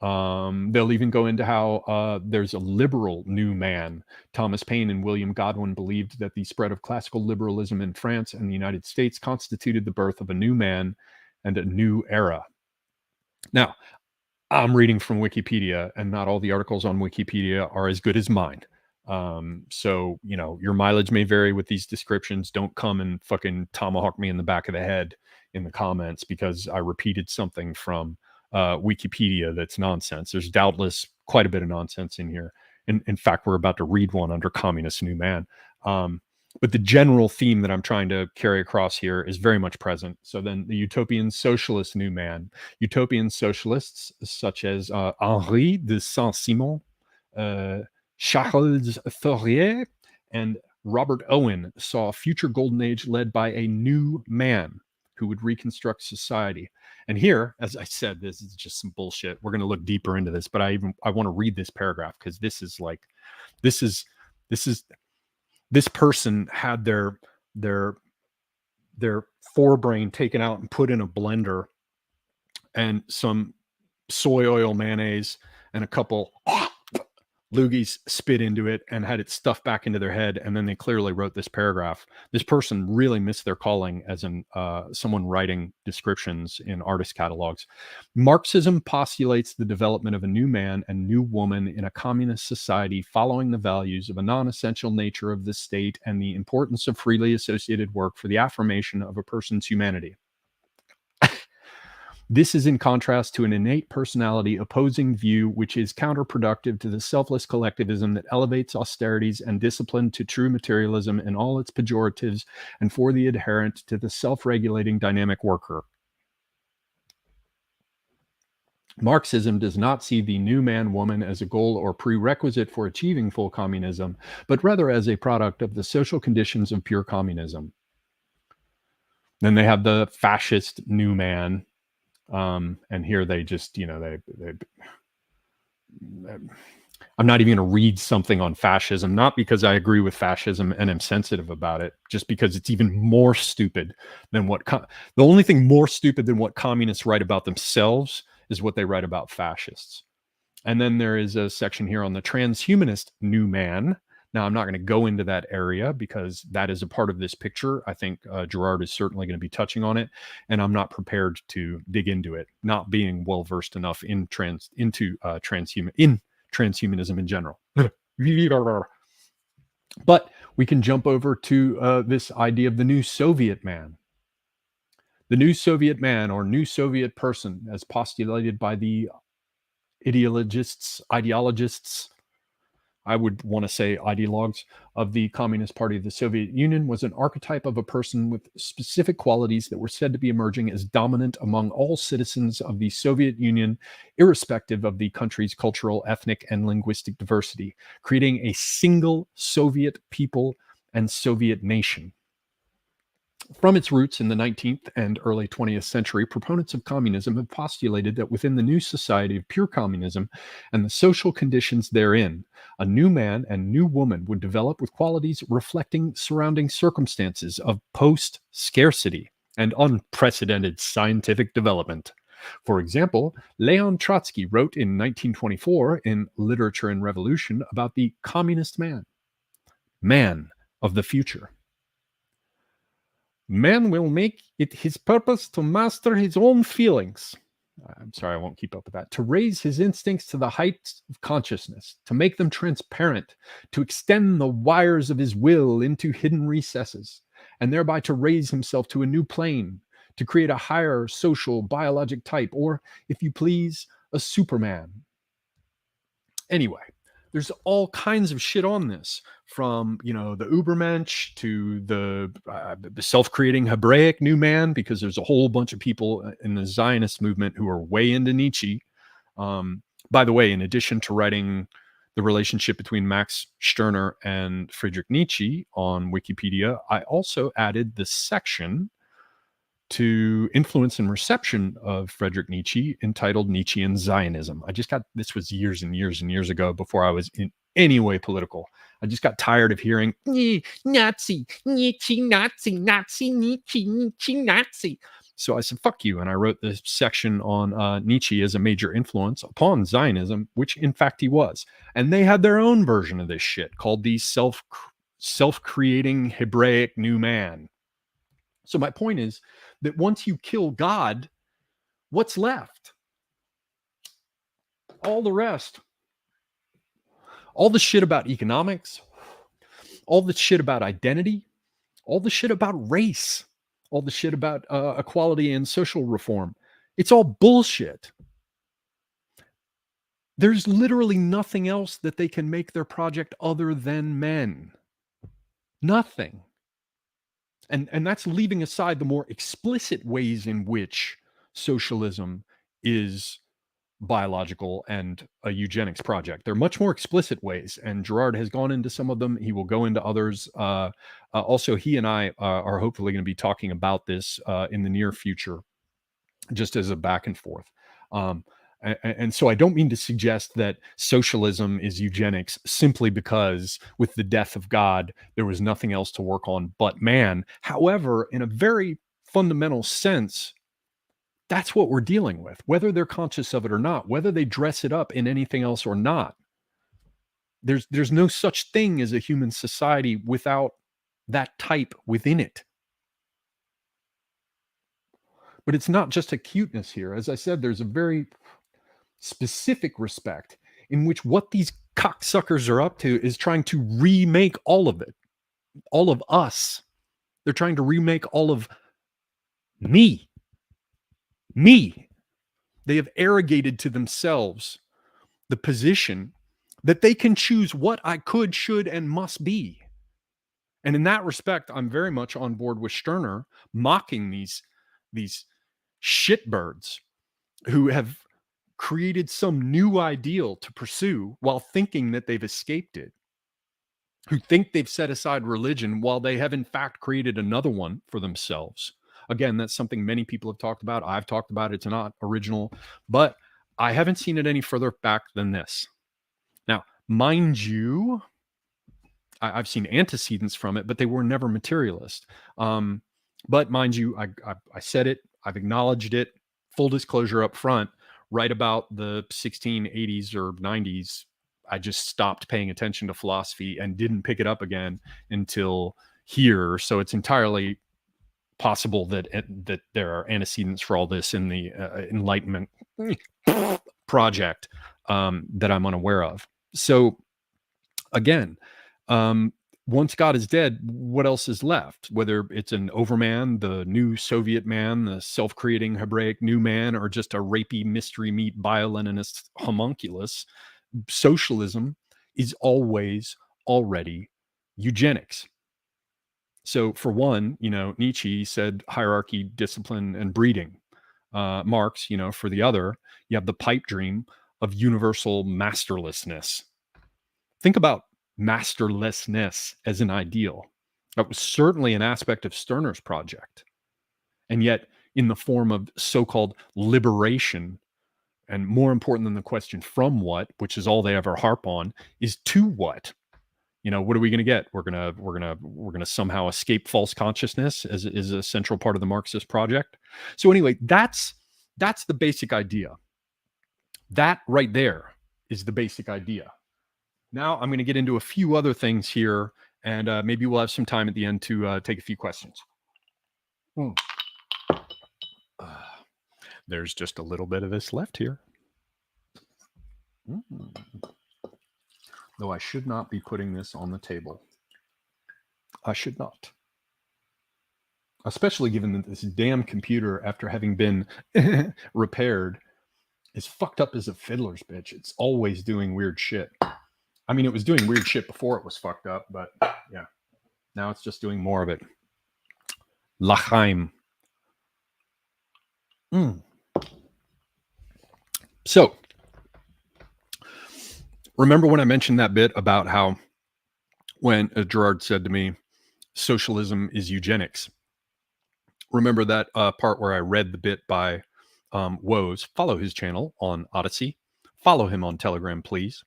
They'll even go into how there's a liberal new man. Thomas Paine and William Godwin believed that the spread of classical liberalism in France and the United States constituted the birth of a new man and a new era. Now, I'm reading from Wikipedia, and not all the articles on Wikipedia are as good as mine. So, your mileage may vary with these descriptions. Don't come and fucking tomahawk me in the back of the head in the comments because I repeated something from Wikipedia that's nonsense. There's doubtless quite a bit of nonsense in here. In fact, we're about to read one under Communist New Man. But the general theme that I'm trying to carry across here is very much present. So then the utopian socialist new man, utopian socialists such as Henri de Saint-Simon, Charles Fourier, and Robert Owen saw a future golden age led by a new man who would reconstruct society. And here, as I said, this is just some bullshit. We're going to look deeper into this, but I want to read this paragraph because this is this person had their forebrain taken out and put in a blender and some soy oil mayonnaise and a couple loogies spit into it and had it stuffed back into their head, and then they clearly wrote this paragraph. This person really missed their calling as someone writing descriptions in artist catalogs. Marxism postulates the development of a new man and new woman in a communist society following the values of a non-essential nature of the state and the importance of freely associated work for the affirmation of a person's humanity. This is in contrast to an innate personality opposing view, which is counterproductive to the selfless collectivism that elevates austerities and discipline to true materialism in all its pejoratives and for the adherent to the self-regulating dynamic worker. Marxism does not see the new man-woman as a goal or prerequisite for achieving full communism, but rather as a product of the social conditions of pure communism. Then they have the fascist new man. And here they just, I'm not even going to read something on fascism, not because I agree with fascism and am sensitive about it, just because it's even more stupid than the only thing more stupid than what communists write about themselves is what they write about fascists. And then there is a section here on the transhumanist new man. Now, I'm not going to go into that area because that is a part of this picture. I think Gerard is certainly going to be touching on it, and I'm not prepared to dig into it, not being well versed enough in transhumanism in general. But we can jump over to this idea of the new Soviet man. The new Soviet man or new Soviet person, as postulated by the ideologists, I would want to say ideologues of the Communist Party of the Soviet Union, was an archetype of a person with specific qualities that were said to be emerging as dominant among all citizens of the Soviet Union, irrespective of the country's cultural, ethnic, and linguistic diversity, creating a single Soviet people and Soviet nation. From its roots in the 19th and early 20th century, proponents of communism have postulated that within the new society of pure communism and the social conditions therein, a new man and new woman would develop with qualities reflecting surrounding circumstances of post-scarcity and unprecedented scientific development. For example, Leon Trotsky wrote in 1924 in Literature and Revolution about the communist man of the future. Man will make it his purpose to master his own feelings. I'm sorry, I won't keep up with that. To raise his instincts to the heights of consciousness, to make them transparent, to extend the wires of his will into hidden recesses, and thereby to raise himself to a new plane, to create a higher social biologic type, or, if you please, a Superman. Anyway, there's all kinds of shit on this, from the Ubermensch to the self-creating Hebraic new man, because there's a whole bunch of people in the Zionist movement who are way into Nietzsche. By the way, in addition to writing the relationship between Max Stirner and Friedrich Nietzsche on Wikipedia, I also added the section to influence and reception of Friedrich Nietzsche entitled Nietzsche and Zionism. This was years and years and years ago, before I was in any way political. I just got tired of hearing Nazi, Nietzsche, Nazi, Nazi, Nietzsche, Nietzsche, Nazi. So I said, fuck you. And I wrote this section on Nietzsche as a major influence upon Zionism, which in fact he was. And they had their own version of this shit called the self-creating Hebraic new man. So my point is that once you kill God, what's left? All the rest. All the shit about economics, all the shit about identity, all the shit about race, all the shit about equality and social reform. It's all bullshit. There's literally nothing else that they can make their project other than men. Nothing. And that's leaving aside the more explicit ways in which socialism is biological and a eugenics project. They're much more explicit ways, and Gerard has gone into some of them. He will go into others. Also, he and I are hopefully going to be talking about this in the near future, just as a back and forth. And so I don't mean to suggest that socialism is eugenics simply because with the death of God, there was nothing else to work on but man. However, in a very fundamental sense, that's what we're dealing with, whether they're conscious of it or not, whether they dress it up in anything else or not. There's no such thing as a human society without that type within it. But it's not just a cuteness here. As I said, there's a very specific respect in which what these cocksuckers are up to is trying to remake all of it, all of us. They're trying to remake all of me. They have arrogated to themselves the position that they can choose what I could, should, and must be. And in that respect, I'm very much on board with Stirner, mocking these shitbirds who have created some new ideal to pursue while thinking that they've escaped it, who think they've set aside religion while they have in fact created another one for themselves. Again, that's something many people have talked about. I've talked about it. It's not original, but I haven't seen it any further back than this. Now, mind you, I've seen antecedents from it, but they were never materialist. But mind you, I said it, I've acknowledged it, full disclosure up front, right about the 1680s or 90s, I just stopped paying attention to philosophy and didn't pick it up again until here. So it's entirely possible that there are antecedents for all this in the Enlightenment project that I'm unaware of. So again, once God is dead, what else is left? Whether it's an overman, the new Soviet man, the self-creating Hebraic new man, or just a rapey mystery meat bio-Leninist homunculus, socialism is always already eugenics. So for one, Nietzsche said hierarchy, discipline, and breeding. Marx, for the other, you have the pipe dream of universal masterlessness. Think about masterlessness as an ideal. That was certainly an aspect of Stirner's project. And yet, in the form of so-called liberation, and more important than the question from what, which is all they ever harp on, is to what? What are we going to get? We're gonna somehow escape false consciousness as is a central part of the Marxist project. So anyway, that's the basic idea. That right there is the basic idea. Now I'm going to get into a few other things here, and maybe we'll have some time at the end to take a few questions. There's just a little bit of this left here. Though I should not be putting this on the table. I should not. Especially given that this damn computer, after having been repaired, is fucked up as a fiddler's bitch. It's always doing weird shit. I mean, it was doing weird shit before it was fucked up, but yeah. Now it's just doing more of it. L'chaim. So, remember when I mentioned that bit about how when Gerard said to me, socialism is eugenics? Remember that part where I read the bit by Woes? Follow his channel on Odyssey. Follow him on Telegram, please.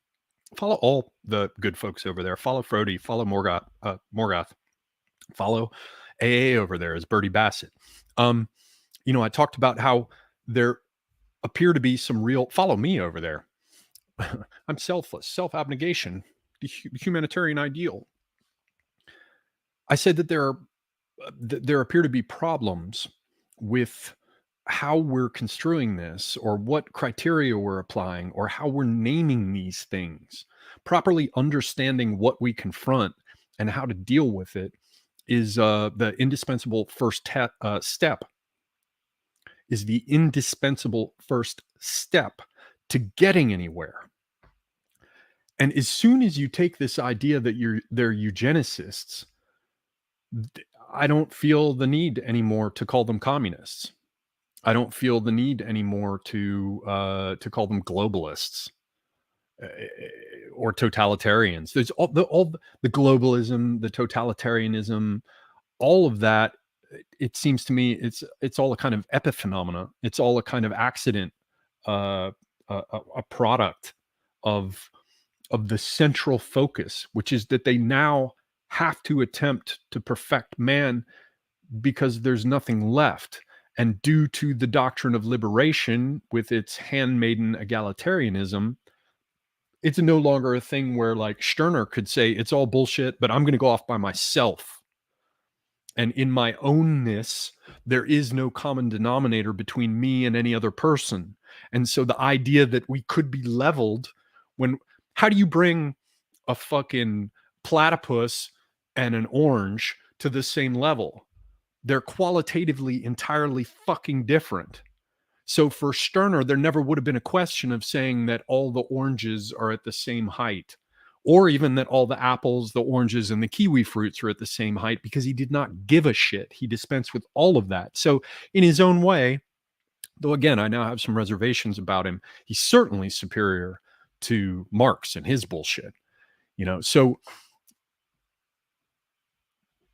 Follow all the good folks over there. Follow Frody. Follow Morgoth. Follow AA over there as Bertie Bassett. I talked about how there appear to be some real... Follow me over there. I'm selfless, self-abnegation, the humanitarian ideal. I said that there appear to be problems with how we're construing this, or what criteria we're applying, or how we're naming these things. Properly understanding what we confront and how to deal with it is the indispensable first step. Is the indispensable first step to getting anywhere. And as soon as you take this idea that they're eugenicists, I don't feel the need anymore to call them communists. I don't feel the need anymore to call them globalists uh, or totalitarians. There's all the globalism, the totalitarianism, all of that. It seems to me it's all a kind of epiphenomena. It's all a kind of accident, uh, a product of the central focus, which is that they now have to attempt to perfect man because there's nothing left. And due to the doctrine of liberation with its handmaiden egalitarianism, it's no longer a thing where like Stirner could say it's all bullshit, but I'm going to go off by myself. And in my ownness, there is no common denominator between me and any other person. And so the idea that we could be leveled when, how do you bring a fucking platypus and an orange to the same level? They're qualitatively entirely fucking different. So for Stirner, there never would have been a question of saying that all the oranges are at the same height, or even that all the apples, the oranges, and the kiwi fruits are at the same height, because he did not give a shit. He dispensed with all of that. So in his own way, though again, I now have some reservations about him, he's certainly superior to Marx and his bullshit. So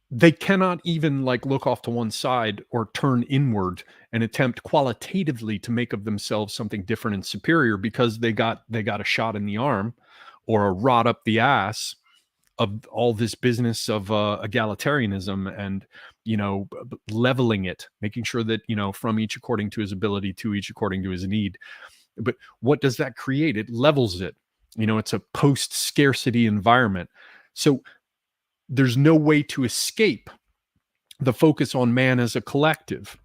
they cannot even like look off to one side or turn inward and attempt qualitatively to make of themselves something different and superior, because they got a shot in the arm or a rod up the ass of all this business of egalitarianism and leveling it, making sure that from each according to his ability, to each according to his need. But what does that create? It levels it. It's a post scarcity environment. So there's no way to escape the focus on man as a collective.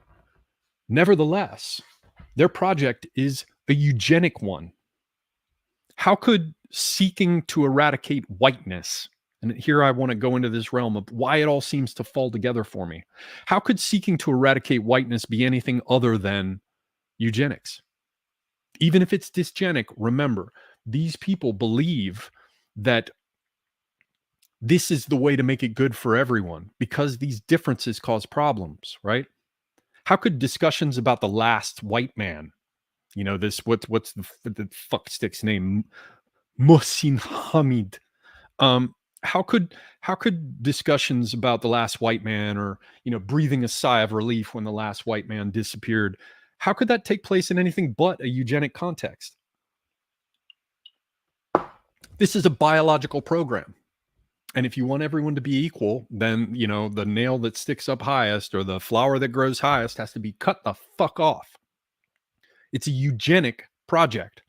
Nevertheless, their project is a eugenic one. How could seeking to eradicate whiteness, and here I want to go into this realm of why it all seems to fall together for me. How could seeking to eradicate whiteness be anything other than eugenics? Even if it's dysgenic, remember, these people believe that this is the way to make it good for everyone, because these differences cause problems, right? How could discussions about the last white man, this, what's the fuck stick's name? Mohsin Hamid. How could discussions about the last white man, or, breathing a sigh of relief when the last white man disappeared, how could that take place in anything but a eugenic context? This is a biological program. And if you want everyone to be equal, then, the nail that sticks up highest or the flower that grows highest has to be cut the fuck off. It's a eugenic project.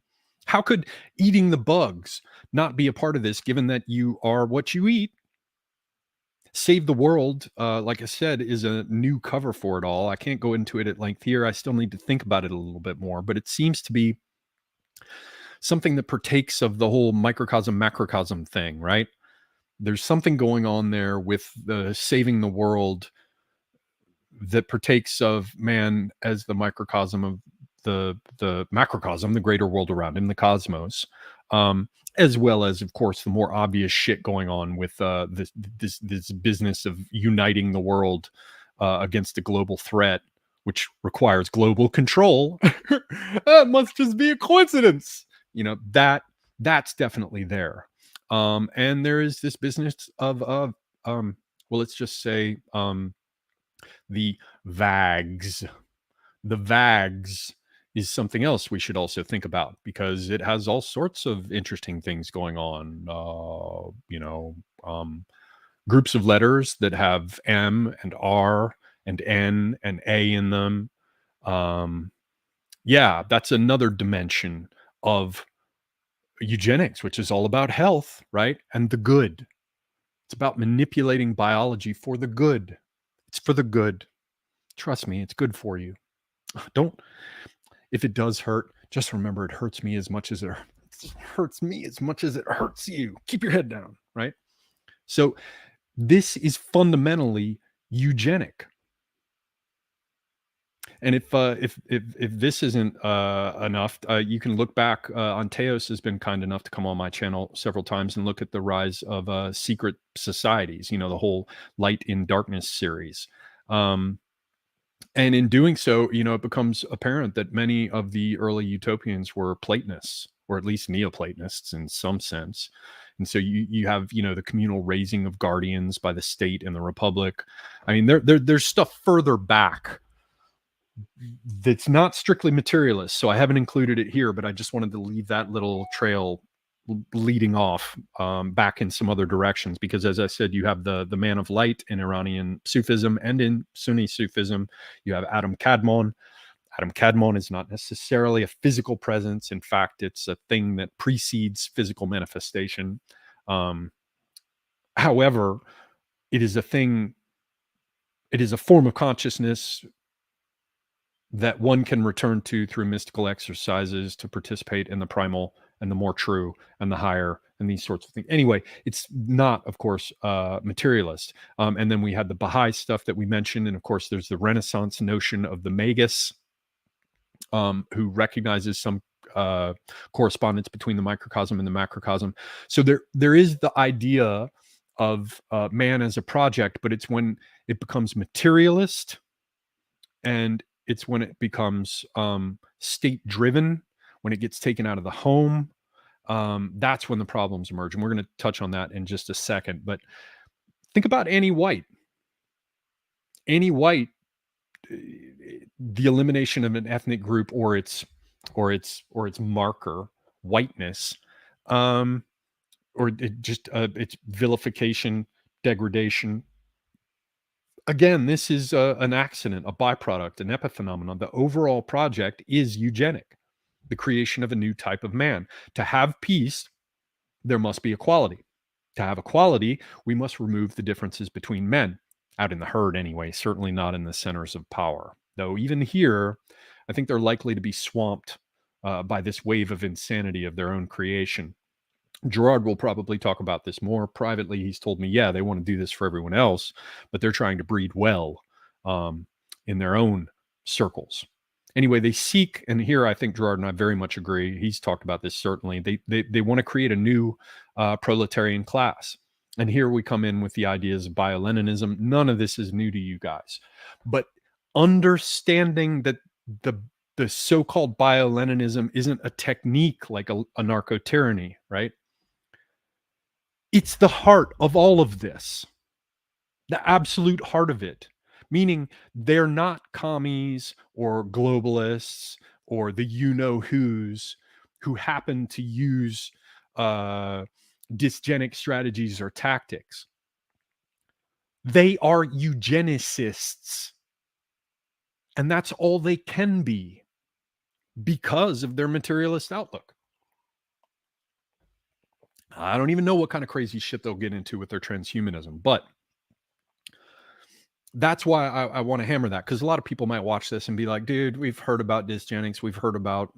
How could eating the bugs not be a part of this, given that you are what you eat? Save the World, like I said, is a new cover for it all. I can't go into it at length here. I still need to think about it a little bit more, but it seems to be something that partakes of the whole microcosm, macrocosm thing, right? There's something going on there with the saving the world that partakes of man as the microcosm of the macrocosm, the greater world around him, the cosmos, as well as, of course, the more obvious shit going on with this business of uniting the world against a global threat, which requires global control. That must just be a coincidence. That's definitely there. And there is this business of well, let's just say the vags. The vags is something else we should also think about, because it has all sorts of interesting things going on. Groups of letters that have M and R and N and A in them. Yeah, that's another dimension of eugenics, which is all about health, right? And the good. It's about manipulating biology for the good. It's for the good. Trust me, it's good for you. Don't, if it does hurt, just remember it hurts me as much as it hurts me as much as it hurts you. Keep your head down, right? So this is fundamentally eugenic. And if this isn't enough, you can look back. Theos has been kind enough to come on my channel several times and look at the rise of secret societies. The whole Light in Darkness series. And in doing so, it becomes apparent that many of the early utopians were Platonists, or at least Neoplatonists in some sense. And so you have, the communal raising of guardians by the state and the republic. I mean, there's stuff further back that's not strictly materialist. So I haven't included it here, but I just wanted to leave that little trail leading off back in some other directions, because as I said, you have the man of light in Iranian Sufism, and in Sunni Sufism you have Adam Kadmon. Adam Kadmon is not necessarily a physical presence. In fact, it's a thing that precedes physical manifestation. However, it is a thing, it is a form of consciousness that one can return to through mystical exercises to participate in the primal and the more true and the higher and these sorts of things. Anyway, it's not, of course, materialist. And then we had the Baha'i stuff that we mentioned. And of course, there's the Renaissance notion of the magus, who recognizes some correspondence between the microcosm and the macrocosm. So there is the idea of man as a project, but it's when it becomes materialist, and it's when it becomes state driven, when it gets taken out of the home. That's when the problems emerge. And we're going to touch on that in just a second. But think about Annie White. Annie White, the elimination of an ethnic group or its marker, whiteness, or its vilification, degradation. Again, this is an accident, a byproduct, an epiphenomenon. The overall project is eugenic, the creation of a new type of man. To have peace, there must be equality. To have equality, we must remove the differences between men, out in the herd anyway, certainly not in the centers of power. Though even here, I think they're likely to be swamped by this wave of insanity of their own creation. Gerard will probably talk about this more privately. He's told me, yeah, they want to do this for everyone else, but they're trying to breed well in their own circles. Anyway, they seek, and here I think Gerard and I very much agree. He's talked about this certainly. They want to create a new proletarian class. And here we come in with the ideas of bio-Leninism. None of this is new to you guys. But understanding that the so-called bio-Leninism isn't a technique like a narco-tyranny, right? It's the heart of all of this, the absolute heart of it, meaning they're not commies or globalists or the you-know-whos who happen to use dysgenic strategies or tactics. They are eugenicists, and that's all they can be because of their materialist outlook. I don't even know what kind of crazy shit they'll get into with their transhumanism, but that's why I want to hammer that, because a lot of people might watch this and be like, dude, we've heard about dysgenics, we've heard about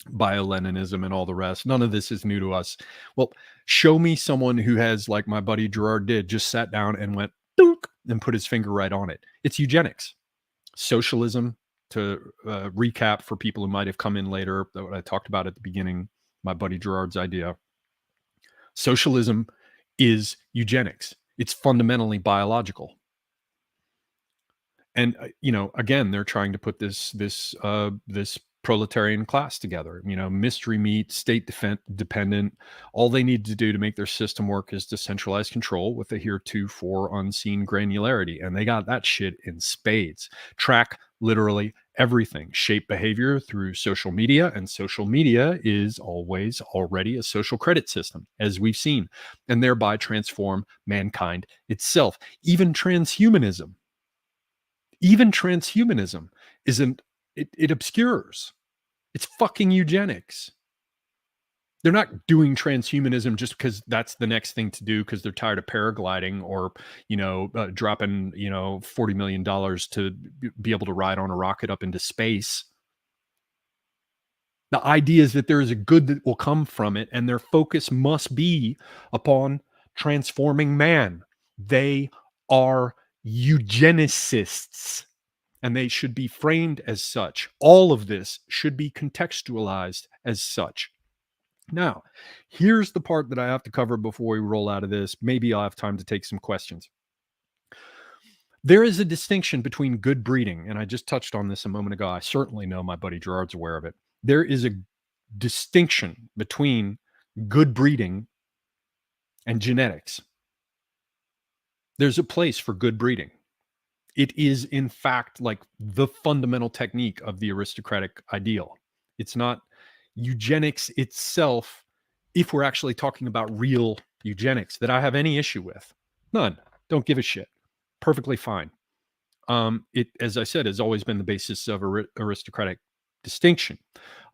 bio-Leninism and all the rest. None of this is new to us. Well, show me someone who has, like my buddy Gerard did, just sat down and went dunk and put his finger right on it. It's eugenics. Socialism, to recap for people who might have come in later, what I talked about at the beginning, my buddy Gerard's idea. Socialism is eugenics. It's fundamentally biological. And again, they're trying to put this proletarian class together. Mystery meat, state dependent. All they need to do to make their system work is to centralize control with a heretofore unseen granularity, and they got that shit in spades. Track literally everything, shape behavior through social media, and social media is always already a social credit system, as we've seen, and thereby transform mankind itself. Even transhumanism isn't, it obscures. It's fucking eugenics. They're not doing transhumanism just because that's the next thing to do because they're tired of paragliding or, dropping, $40 million to be able to ride on a rocket up into space. The idea is that there is a good that will come from it, and their focus must be upon transforming man. They are eugenicists, and they should be framed as such. All of this should be contextualized as such. Now, here's the part that I have to cover before we roll out of this. Maybe I'll have time to take some questions. There is a distinction between good breeding, and I just touched on this a moment ago. I certainly know my buddy Gerard's aware of it. There is a distinction between good breeding and genetics. There's a place for good breeding. It is, in fact, like the fundamental technique of the aristocratic ideal. It's not eugenics itself, if we're actually talking about real eugenics, that I have any issue with. None. Don't give a shit. Perfectly fine. It, as I said, has always been the basis of aristocratic distinction.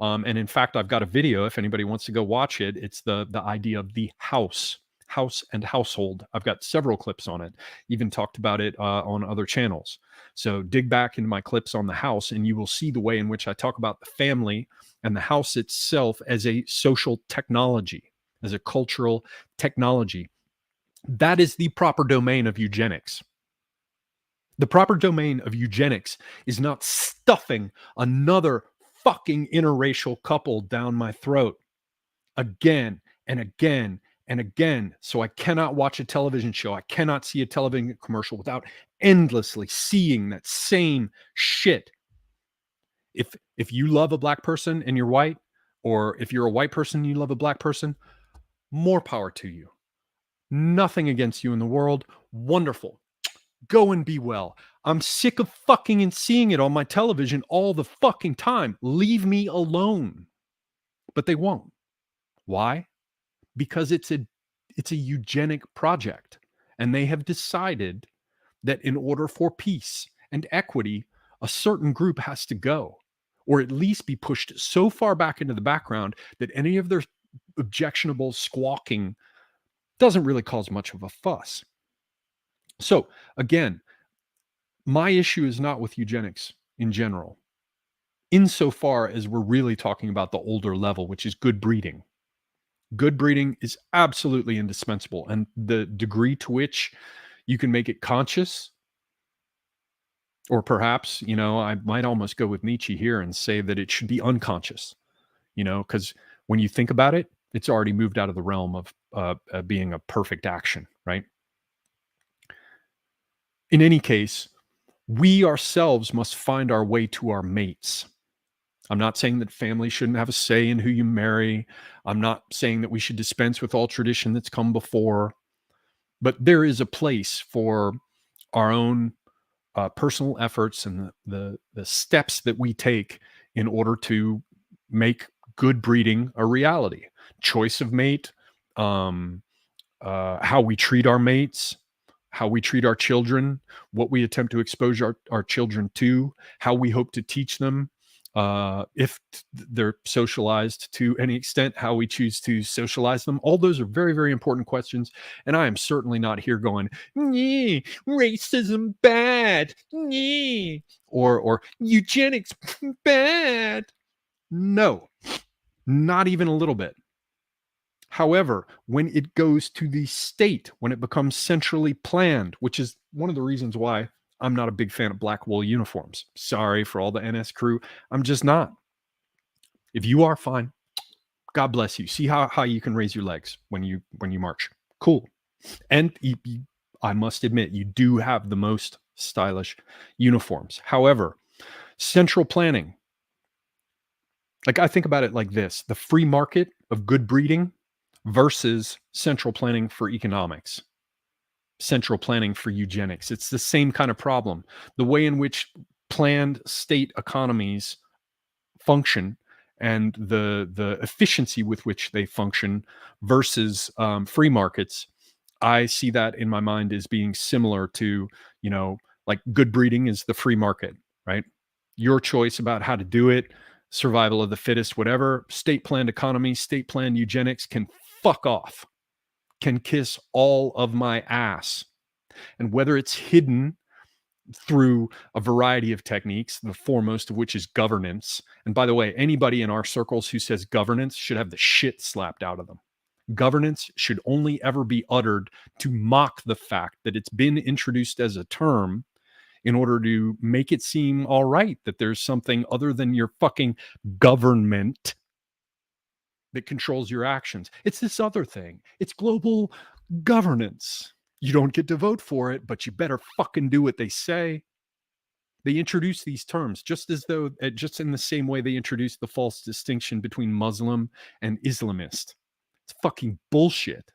And in fact, I've got a video, if anybody wants to go watch it. It's the idea of the house and household. I've got several clips on it, even talked about it on other channels. So dig back into my clips on the house and you will see the way in which I talk about the family and the house itself as a social technology, as a cultural technology. That is the proper domain of eugenics. The proper domain of eugenics is not stuffing another fucking interracial couple down my throat again and again and again. So I cannot watch a television show. I cannot see a television commercial without endlessly seeing that same shit. If you love a black person and you're white, or if you're a white person and you love a black person, more power to you. Nothing against you in the world. Wonderful. Go and be well. I'm sick of fucking and seeing it on my television all the fucking time. Leave me alone. But they won't. Why? Because it's a eugenic project. And they have decided that in order for peace and equity, a certain group has to go, or at least be pushed so far back into the background that any of their objectionable squawking doesn't really cause much of a fuss. So again, my issue is not with eugenics in general, insofar as we're really talking about the older level, which is good breeding. Good breeding is absolutely indispensable. And the degree to which you can make it conscious, or perhaps, I might almost go with Nietzsche here and say that it should be unconscious, because when you think about it, it's already moved out of the realm of being a perfect action, right? In any case, we ourselves must find our way to our mates. I'm not saying that family shouldn't have a say in who you marry. I'm not saying that we should dispense with all tradition that's come before. But there is a place for our own personal efforts and the steps that we take in order to make good breeding a reality. Choice of mate, how we treat our mates, how we treat our children, what we attempt to expose our children to, how we hope to teach them, if they're socialized to any extent, how we choose to socialize them. All those are very, very important questions. And I am certainly not here going, racism bad, or eugenics bad. No, not even a little bit. However, when it goes to the state, when it becomes centrally planned, which is one of the reasons why I'm not a big fan of black wool uniforms. Sorry for all the NS crew. I'm just not. If you are, fine. God bless you. See how you can raise your legs when you march. Cool. And I must admit, you do have the most stylish uniforms. However, central planning, like I think about it like this: the free market of good breeding versus central planning for economics, central planning for eugenics. It's the same kind of problem. The way in which planned state economies function and the efficiency with which they function versus free markets, I see that in my mind as being similar to, like good breeding is the free market, right? Your choice about how to do it, survival of the fittest, whatever. State planned economy, state planned eugenics can fuck off, can kiss all of my ass. And whether it's hidden through a variety of techniques, the foremost of which is governance. And by the way, anybody in our circles who says governance should have the shit slapped out of them. Governance should only ever be uttered to mock the fact that it's been introduced as a term in order to make it seem all right that there's something other than your fucking government that controls your actions. It's this other thing. It's global governance. You don't get to vote for it, but you better fucking do what they say. They introduce these terms just as though, just in the same way they introduced the false distinction between Muslim and Islamist. It's fucking bullshit.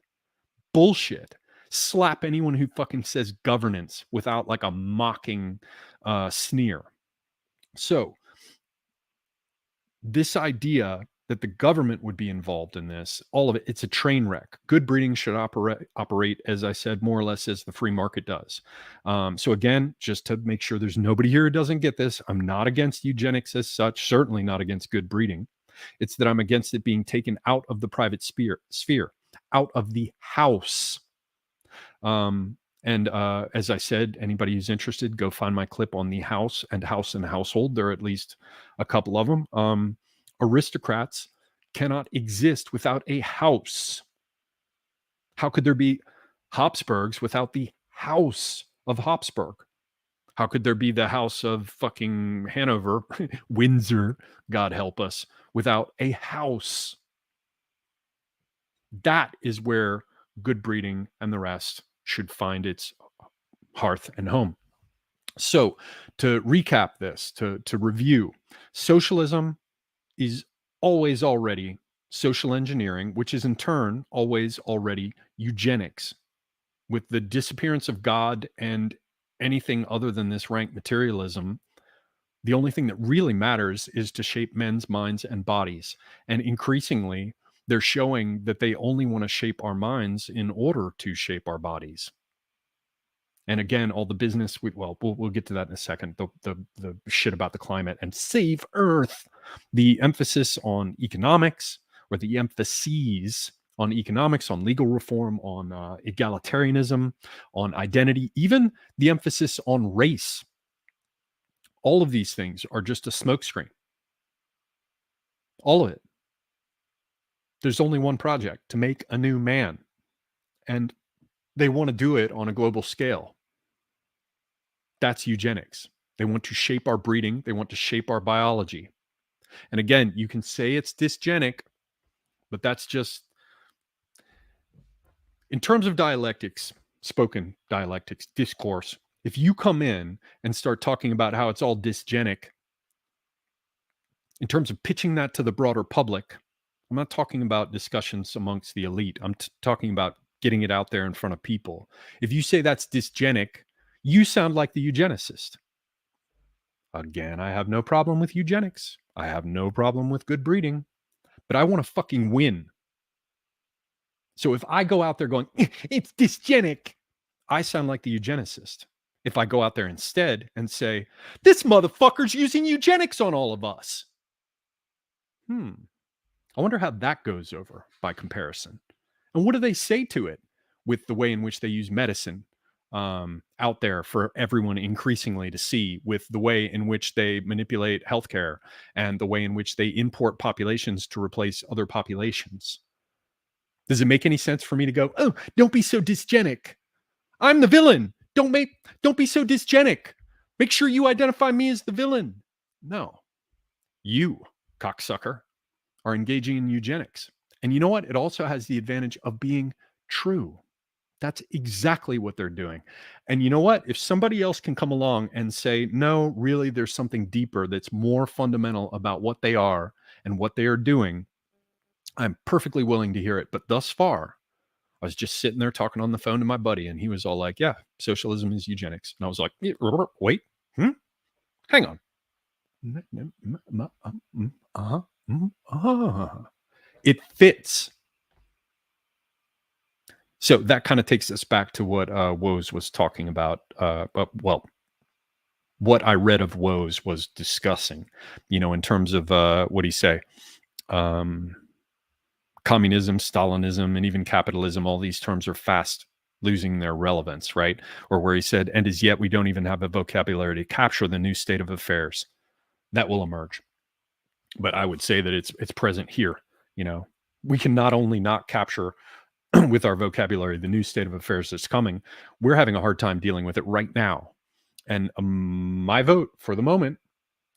Bullshit. Slap anyone who fucking says governance without like a mocking sneer. So, this idea that the government would be involved in this, all of it, it's a train wreck. Good breeding should operate, as I said, more or less as the free market does. So again, just to make sure there's nobody here who doesn't get this, I'm not against eugenics as such, certainly not against good breeding. It's that I'm against it being taken out of the private sphere, out of the house. And as I said, anybody who's interested, go find my clip on the house and household. There are at least a couple of them. Aristocrats cannot exist without a house. How could there be Habsburgs without the house of Habsburg? How could there be the house of fucking Hanover, Windsor, God help us, without a house? That is where good breeding and the rest should find its hearth and home. So to recap this, to review, socialism is always already social engineering, which is in turn always already eugenics. With the disappearance of God and anything other than this rank materialism, the only thing that really matters is to shape men's minds and bodies. And increasingly, they're showing that they only want to shape our minds in order to shape our bodies. And again, all the business, we'll get to that in a second, the shit about the climate and save Earth, the emphasis on economics, or the emphases on economics, on legal reform, on egalitarianism, on identity, even the emphasis on race. All of these things are just a smokescreen. All of it. There's only one project: to make a new man. And they want to do it on a global scale. That's eugenics. They want to shape our breeding. They want to shape our biology. And again, you can say it's dysgenic, but that's just, in terms of dialectics, spoken dialectics, discourse, if you come in and start talking about how it's all dysgenic, in terms of pitching that to the broader public, I'm not talking about discussions amongst the elite. I'm talking about getting it out there in front of people. If you say that's dysgenic, you sound like the eugenicist. Again, I have no problem with eugenics. I have no problem with good breeding, but I want to fucking win. So if I go out there going, it's dysgenic, I sound like the eugenicist. If I go out there instead and say, this motherfucker's using eugenics on all of us. I wonder how that goes over by comparison. And what do they say to it with the way in which they use medicine out there for everyone increasingly to see, with the way in which they manipulate healthcare and the way in which they import populations to replace other populations? Does it make any sense for me to go, oh, don't be so dysgenic. I'm the villain. Don't be so dysgenic. Make sure you identify me as the villain. No. You, cocksucker, are engaging in eugenics. And you know what? It also has the advantage of being true. That's exactly what they're doing. And you know what? If somebody else can come along and say, no, really, there's something deeper that's more fundamental about what they are and what they are doing, I'm perfectly willing to hear it. But thus far, I was just sitting there talking on the phone to my buddy, and he was all like, yeah, socialism is eugenics. And I was like, wait, hang on. It fits. So that kind of takes us back to what Woes was talking about. What I read of Woes was discussing, in terms of what do you say? Communism, Stalinism, and even capitalism, all these terms are fast losing their relevance, right? Or where he said, and as yet we don't even have a vocabulary to capture the new state of affairs that will emerge. But I would say that it's present here. We can not only not capture with our vocabulary the new state of affairs that's coming, we're having a hard time dealing with it right now. And my vote for the moment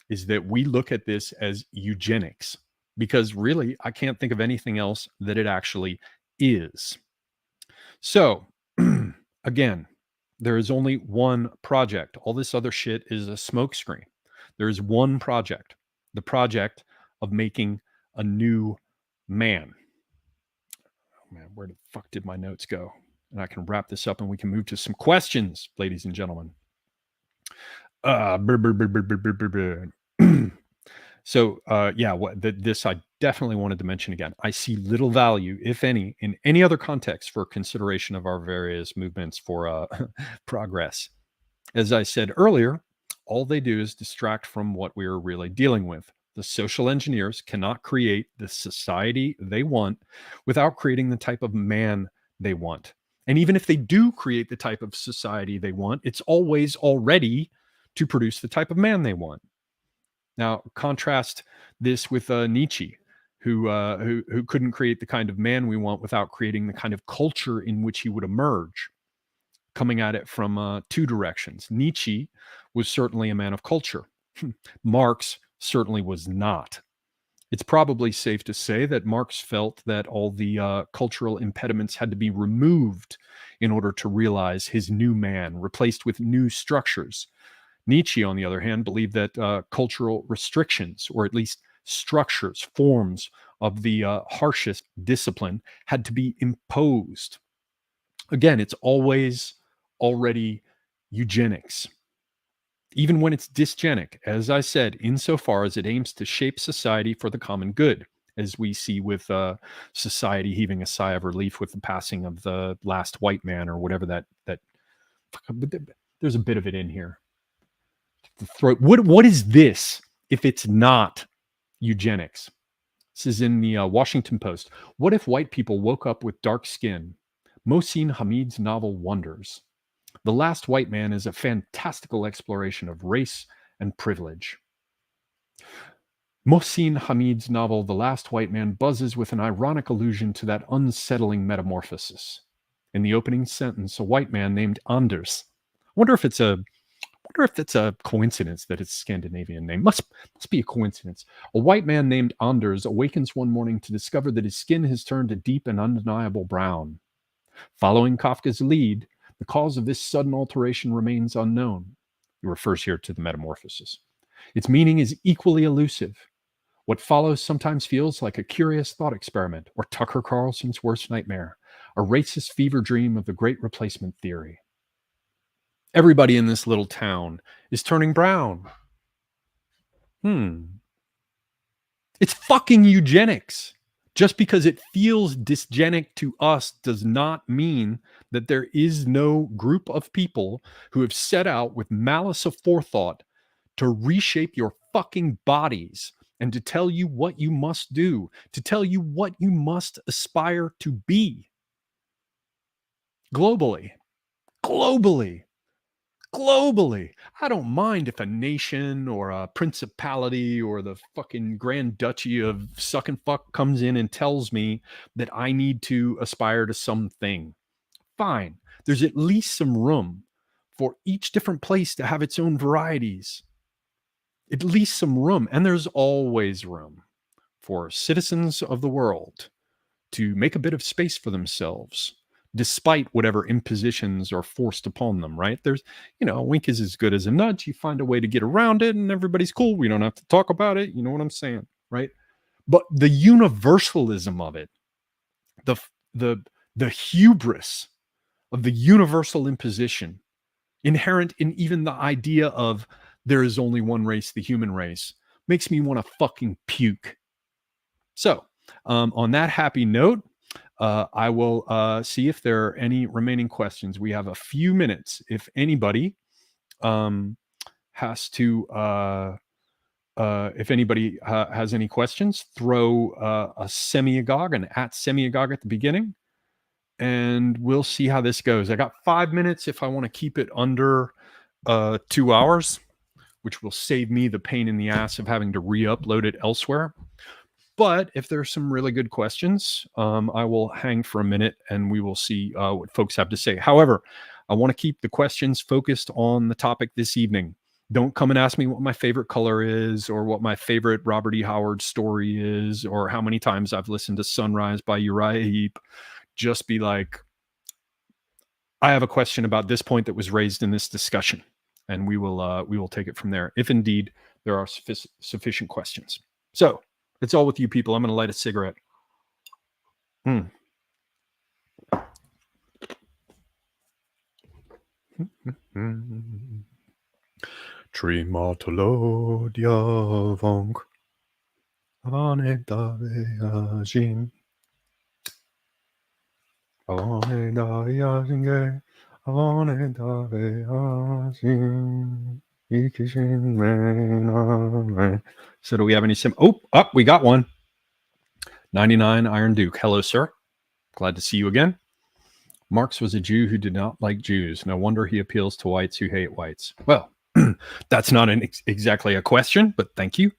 is that we look at this as eugenics, because really I can't think of anything else that it actually is. So Again, there is only one project. All this other shit is a smokescreen. There is one project, the project of making a new man. Oh man, where the fuck did my notes go? And I can wrap this up and we can move to some questions, ladies and gentlemen. So, this I definitely wanted to mention again. I see little value, if any, in any other context for consideration of our various movements for progress. As I said earlier, all they do is distract from what we are really dealing with. The social engineers cannot create the society they want without creating the type of man they want. And even if they do create the type of society they want, it's always already to produce the type of man they want. Now, contrast this with Nietzsche, who couldn't create the kind of man we want without creating the kind of culture in which he would emerge, coming at it from two directions. Nietzsche was certainly a man of culture. Marx certainly was not. It's probably safe to say that Marx felt that all the cultural impediments had to be removed in order to realize his new man, replaced with new structures. Nietzsche, on the other hand, believed that cultural restrictions, or at least structures, forms of the harshest discipline, had to be imposed. Again, it's always already eugenics, even when it's dysgenic, as I said, insofar as it aims to shape society for the common good, as we see with society heaving a sigh of relief with the passing of the last white man, or whatever that there's a bit of it in here. What is this if it's not eugenics? This is in the Washington Post. What if white people woke up with dark skin? Mohsin Hamid's novel Wonders. The Last White Man is a fantastical exploration of race and privilege. Mohsin Hamid's novel The Last White Man buzzes with an ironic allusion to that unsettling metamorphosis. In the opening sentence, a white man named Anders. I wonder if it's a coincidence that it's a Scandinavian name. Must be a coincidence. A white man named Anders awakens one morning to discover that his skin has turned a deep and undeniable brown. Following Kafka's lead, the cause of this sudden alteration remains unknown. He refers here to the metamorphosis. Its meaning is equally elusive. What follows sometimes feels like a curious thought experiment, or Tucker Carlson's worst nightmare, a racist fever dream of the great replacement theory. Everybody in this little town is turning brown. It's fucking eugenics. Just because it feels dysgenic to us does not mean that there is no group of people who have set out with malice aforethought to reshape your fucking bodies and to tell you what you must do, to tell you what you must aspire to be. Globally. I don't mind if a nation or a principality or the fucking Grand Duchy of suck and fuck comes in and tells me that I need to aspire to something. Fine. There's at least some room for each different place to have its own varieties. At least some room. And there's always room for citizens of the world to make a bit of space for themselves, despite whatever impositions are forced upon them, right? There's, a wink is as good as a nudge. You find a way to get around it and everybody's cool. We don't have to talk about it. You know what I'm saying, right? But the universalism of it, the hubris of the universal imposition inherent in even the idea of there is only one race, the human race, makes me want to fucking puke. So, on that happy note, I will see if there are any remaining questions. We have a few minutes. If anybody has to, if anybody has any questions, throw a semiagog, an at semiagog at the beginning, and we'll see how this goes. I got 5 minutes if I want to keep it under 2 hours, which will save me the pain in the ass of having to re-upload it elsewhere. But if there's some really good questions, I will hang for a minute and we will see what folks have to say. However, I want to keep the questions focused on the topic this evening. Don't come and ask me what my favorite color is or what my favorite Robert E. Howard story is or how many times I've listened to Sunrise by Uriah Heep. Just be like, I have a question about this point that was raised in this discussion, and we will take it from there, if indeed there are sufficient questions. So it's all with you people. I'm going to light a cigarette. Trimatologia vonk. Avane dave ajin. Avane dave ajin. Avane dave ajin. Ikishin rain. So do we have any we got one. 99 Iron Duke. Hello, sir. Glad to see you again. Marx was a Jew who did not like Jews. No wonder he appeals to whites who hate whites. Well, that's not exactly a question, but thank you.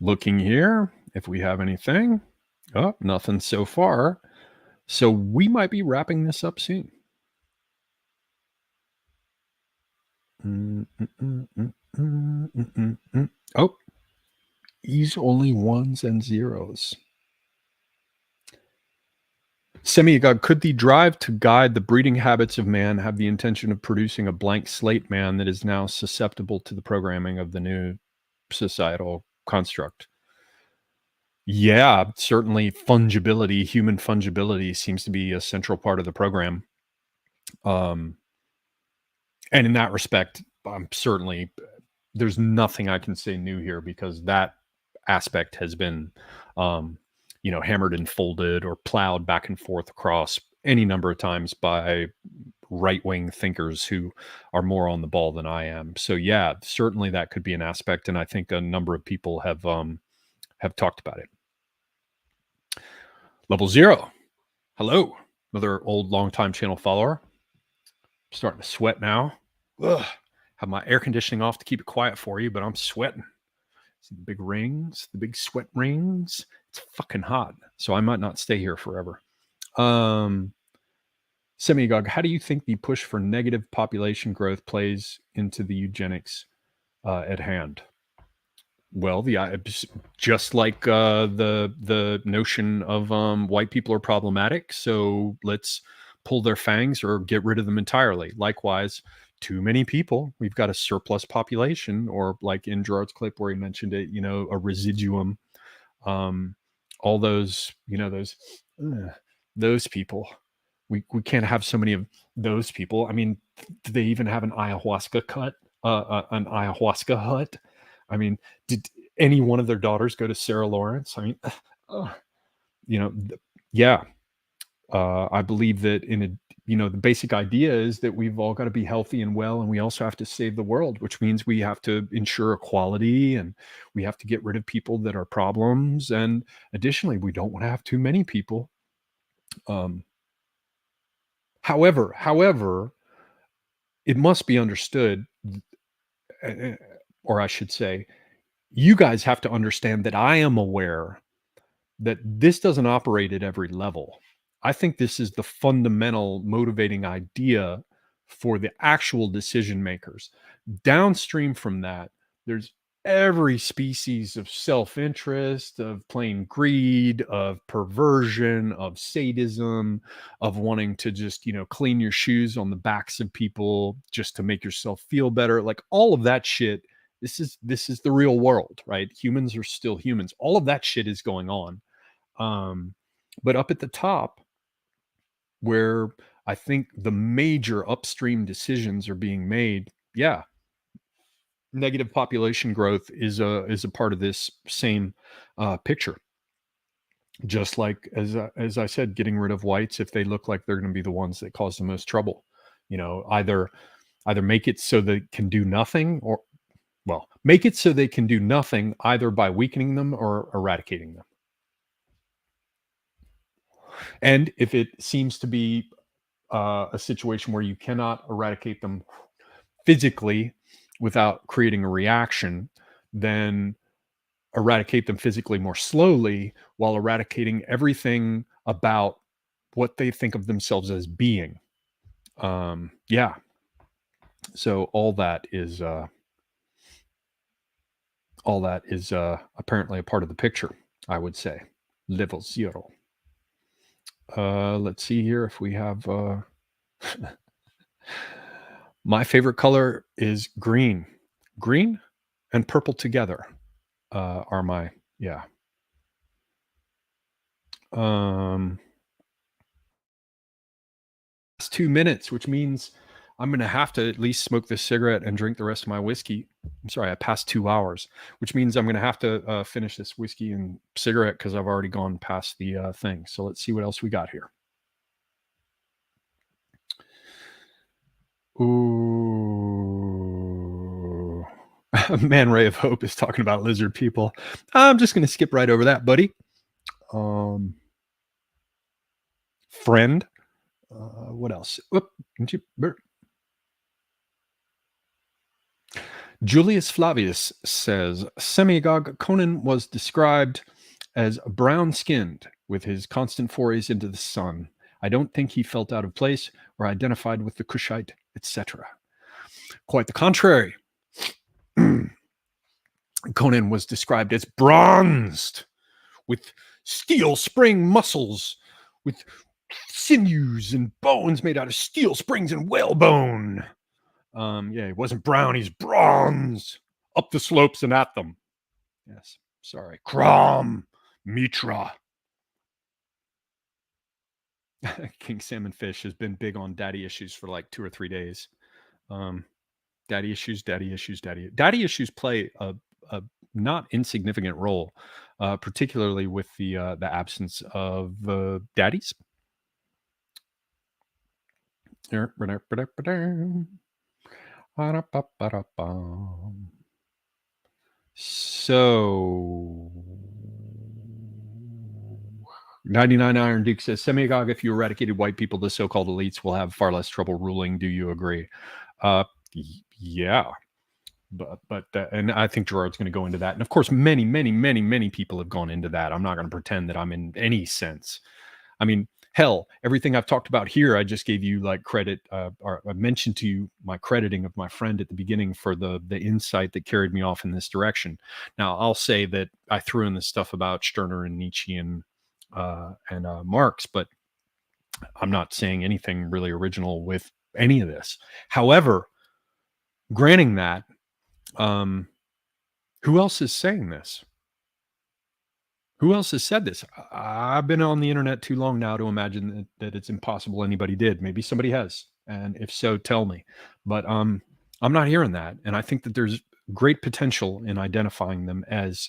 Looking here, if we have anything. Oh, nothing so far. So we might be wrapping this up soon. Oh, he's only ones and zeros. Semigog, could the drive to guide the breeding habits of man have the intention of producing a blank slate man that is now susceptible to the programming of the new societal construct? Yeah, certainly fungibility, human fungibility seems to be a central part of the program. And in that respect, I'm certainly, there's nothing I can say new here because that aspect has been, hammered and folded or plowed back and forth across any number of times by right-wing thinkers who are more on the ball than I am. So yeah, certainly that could be an aspect. And I think a number of people have talked about it. Level 0. Hello. Another old long-time channel follower. I'm starting to sweat now. Ugh. Have my air conditioning off to keep it quiet for you, but I'm sweating. See the big rings, the big sweat rings. It's fucking hot. So I might not stay here forever. Semigog, how do you think the push for negative population growth plays into the eugenics at hand? Well, just like the notion of white people are problematic, so let's pull their fangs or get rid of them entirely. Likewise, too many people, we've got a surplus population, or like in Gerard's clip where he mentioned it, a residuum. All those, those people. We can't have so many of those people. I mean, do they even have an ayahuasca hut? I mean, did any one of their daughters go to Sarah Lawrence? I mean, yeah. I believe that the basic idea is that we've all got to be healthy and well, and we also have to save the world, which means we have to ensure equality and we have to get rid of people that are problems. And additionally, we don't want to have too many people. However, it must be understood, or I should say, you guys have to understand that I am aware that this doesn't operate at every level. I think this is the fundamental motivating idea for the actual decision makers. Downstream from that, there's every species of self-interest, of plain greed, of perversion, of sadism, of wanting to just, clean your shoes on the backs of people just to make yourself feel better. Like all of that shit. This is the real world, right? Humans are still humans. All of that shit is going on. But up at the top, where I think the major upstream decisions are being made, yeah, negative population growth is a part of this same picture. Just like as I said, getting rid of whites if they look like they're going to be the ones that cause the most trouble. Either make it so they can do nothing, or make it so they can do nothing either by weakening them or eradicating them. And if it seems to be a situation where you cannot eradicate them physically without creating a reaction, then eradicate them physically more slowly while eradicating everything about what they think of themselves as being. Yeah. So all that is apparently a part of the picture, I would say. Level 0. Let's see here if we have... My favorite color is green. Green and purple together are my... Yeah. It's 2 minutes, which means I'm going to have to at least smoke this cigarette and drink the rest of my whiskey. I'm sorry, I passed 2 hours, which means I'm going to have to finish this whiskey and cigarette because I've already gone past the thing. So let's see what else we got here. Ooh. Man Ray of Hope is talking about lizard people. I'm just going to skip right over that, buddy. Friend. What else? Whoop. Julius Flavius says, Semigog Conan was described as brown-skinned with his constant forays into the sun. I don't think he felt out of place or identified with the Kushite, etc. Quite the contrary. Conan was described as bronzed, with steel spring muscles, with sinews and bones made out of steel springs and whalebone. Yeah, he wasn't brown, he's bronze. Up the slopes and at them. Yes, sorry. Kram, Mitra. King Salmon Fish has been big on daddy issues for like 2 or 3 days. Daddy issues play a not insignificant role, particularly with the absence of daddies. So 99 Iron Duke says, Semigog, if you eradicated white people, the so-called elites will have far less trouble ruling. Do you agree? Yeah. But and I think Gerard's going to go into that. And of course, many people have gone into that. I'm not going to pretend that I'm in any sense. I mean, hell, everything I've talked about here, I just gave you like credit, or I mentioned to you my crediting of my friend at the beginning for the insight that carried me off in this direction. Now, I'll say that I threw in this stuff about Stirner and Nietzsche and Marx, but I'm not saying anything really original with any of this. However, granting that, who else is saying this? Who else has said this? I've been on the internet too long now to imagine that it's impossible anybody did. Maybe somebody has. And if so, tell me. But I'm not hearing that. And I think that there's great potential in identifying them as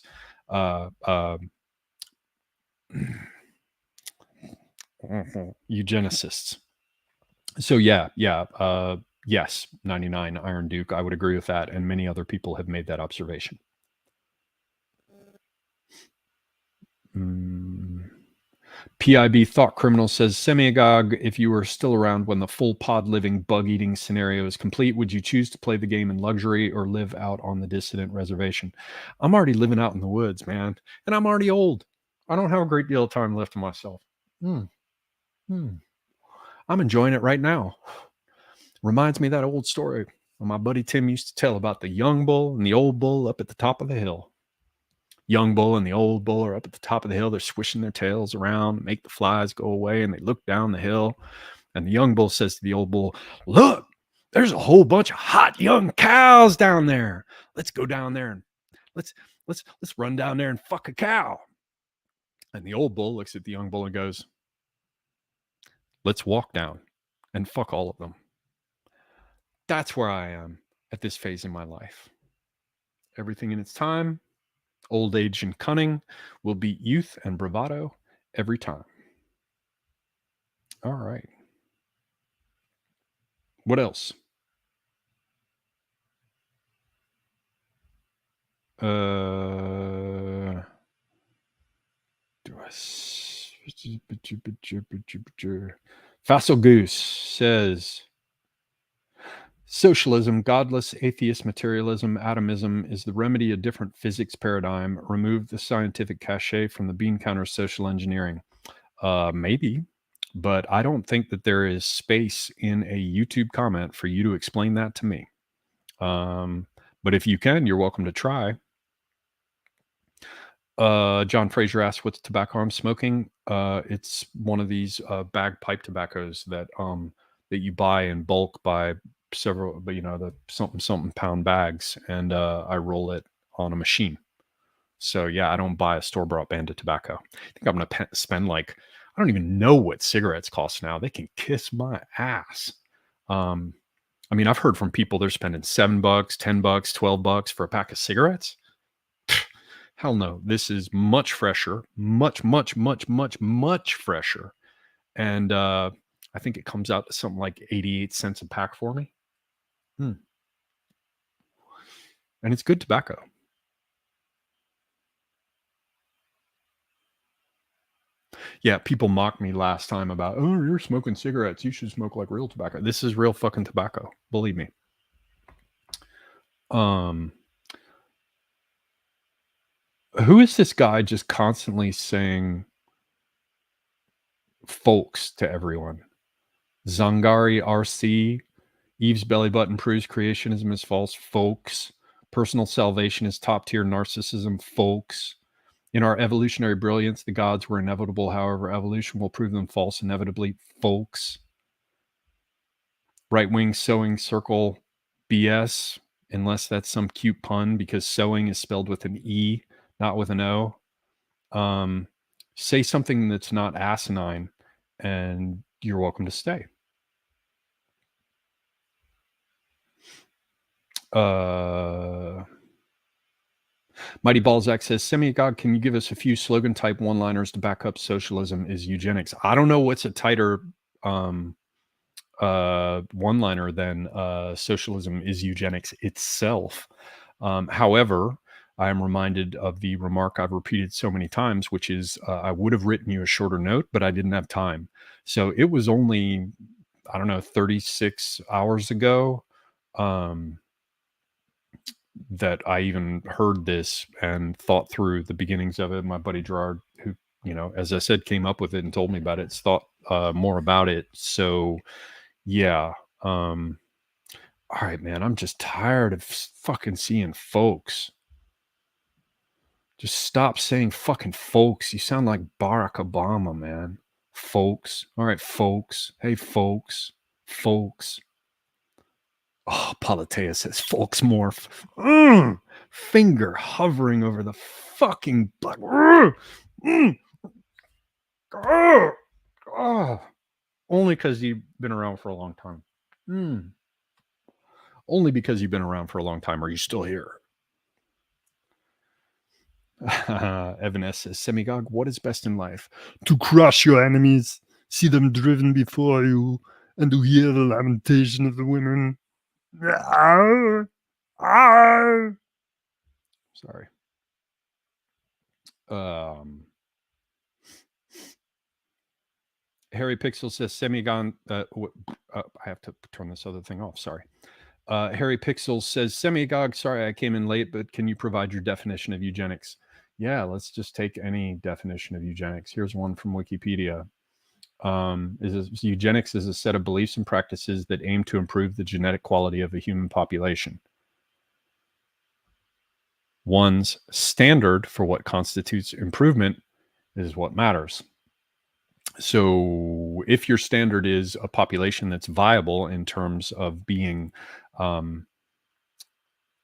eugenicists. So yes, 99 Iron Duke, I would agree with that, and many other people have made that observation. PIB Thought Criminal says, Semigog, if you were still around when the full pod living bug eating scenario is complete, would you choose to play the game in luxury or live out on the dissident reservation? I'm already living out in the woods, man, and I'm already old. I don't have a great deal of time left to myself. I'm enjoying it right now. Reminds me of that old story my buddy Tim used to tell about the young bull and the old bull up at the top of the hill. Young bull and the old bull are up at the top of the hill. They're swishing their tails around, make the flies go away, and they look down the hill. And the young bull says to the old bull, look, there's a whole bunch of hot young cows down there. Let's go down there and let's run down there and fuck a cow. And the old bull looks at the young bull and goes, let's walk down and fuck all of them. That's where I am at this phase in my life. Everything in its time. Old age and cunning will beat youth and bravado every time. All right. What else? Facile Goose says, socialism, godless, atheist materialism, atomism is the remedy a different physics paradigm. Remove the scientific cachet from the bean counter social engineering. Maybe, but I don't think that there is space in a YouTube comment for you to explain that to me. But if you can, you're welcome to try. John Fraser asked, "What's tobacco I'm smoking?" It's one of these bag pipe tobaccos that you buy in bulk by several, but the something pound bags, and I roll it on a machine. So yeah, I don't buy a store bought Bandit tobacco. I think I'm gonna spend like, I don't even know what cigarettes cost now. They can kiss my ass. Um, I mean, I've heard from people they're spending $7, $10, $12 for a pack of cigarettes. Hell no. This is much fresher, much, much, much, much, much fresher. And I think it comes out to something like 88 cents a pack for me. And it's good tobacco. Yeah, people mocked me last time about, oh, you're smoking cigarettes. You should smoke like real tobacco. This is real fucking tobacco. Believe me. Who is this guy just constantly saying folks to everyone? Zangari RC, Eve's belly button proves creationism is false, folks. Personal salvation is top tier narcissism, folks. In our evolutionary brilliance, the gods were inevitable. However, evolution will prove them false inevitably, folks. Right wing sewing circle BS, unless that's some cute pun, because sewing is spelled with an E, not with an O. Say something that's not asinine, and you're welcome to stay. Mighty Balzac says, Semigog, can you give us a few slogan type one-liners to back up socialism is eugenics? I don't know what's a tighter one-liner than socialism is eugenics itself. However, I am reminded of the remark I've repeated so many times, which is I would have written you a shorter note, but I didn't have time. So it was only, 36 hours ago that I even heard this and thought through the beginnings of it. My buddy Gerard, who, as I said, came up with it and told me about it, thought more about it. So yeah. All right, man, I'm just tired of fucking seeing folks. Just stop saying fucking folks. You sound like Barack Obama, man. Folks. All right, folks. Hey, folks. Folks. Oh, Politea says folks morph. Finger hovering over the fucking black. Only because you've been around for a long time. Only because you've been around for a long time are you still here. Evan S says, Semigog, what is best in life? To crush your enemies, see them driven before you, and to hear the lamentation of the women. Sorry. Harry Pixel says, Semigon. I have to turn this other thing off. Sorry. Harry Pixel says, Semigog, sorry I came in late, but can you provide your definition of eugenics? Yeah, let's just take any definition of eugenics. Here's one from Wikipedia. Eugenics is a set of beliefs and practices that aim to improve the genetic quality of a human population. One's standard for what constitutes improvement is what matters. So if your standard is a population that's viable in terms of being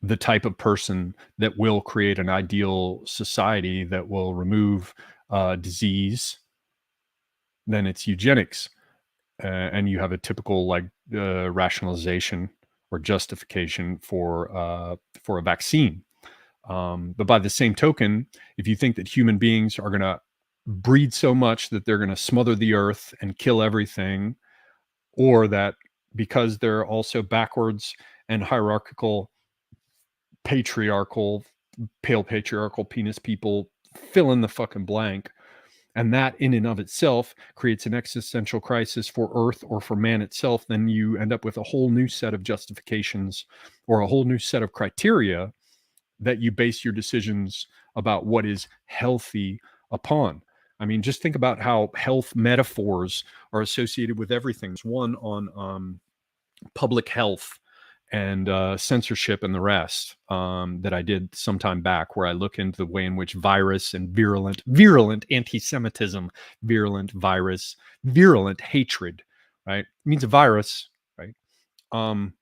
the type of person that will create an ideal society that will remove disease, then it's eugenics. And you have a typical rationalization or justification for a vaccine. But by the same token, if you think that human beings are going to breed so much that they're going to smother the earth and kill everything, or that because they're also backwards and hierarchical, patriarchal, pale patriarchal penis people, fill in the fucking blank, and that in and of itself creates an existential crisis for Earth or for man itself, then you end up with a whole new set of justifications or a whole new set of criteria that you base your decisions about what is healthy upon. I mean, just think about how health metaphors are associated with everything. There's one on public health and censorship and the rest, that I did some time back, where I look into the way in which virus and virulent anti-Semitism, virulent virus, virulent hatred, right? It means a virus, right? Um,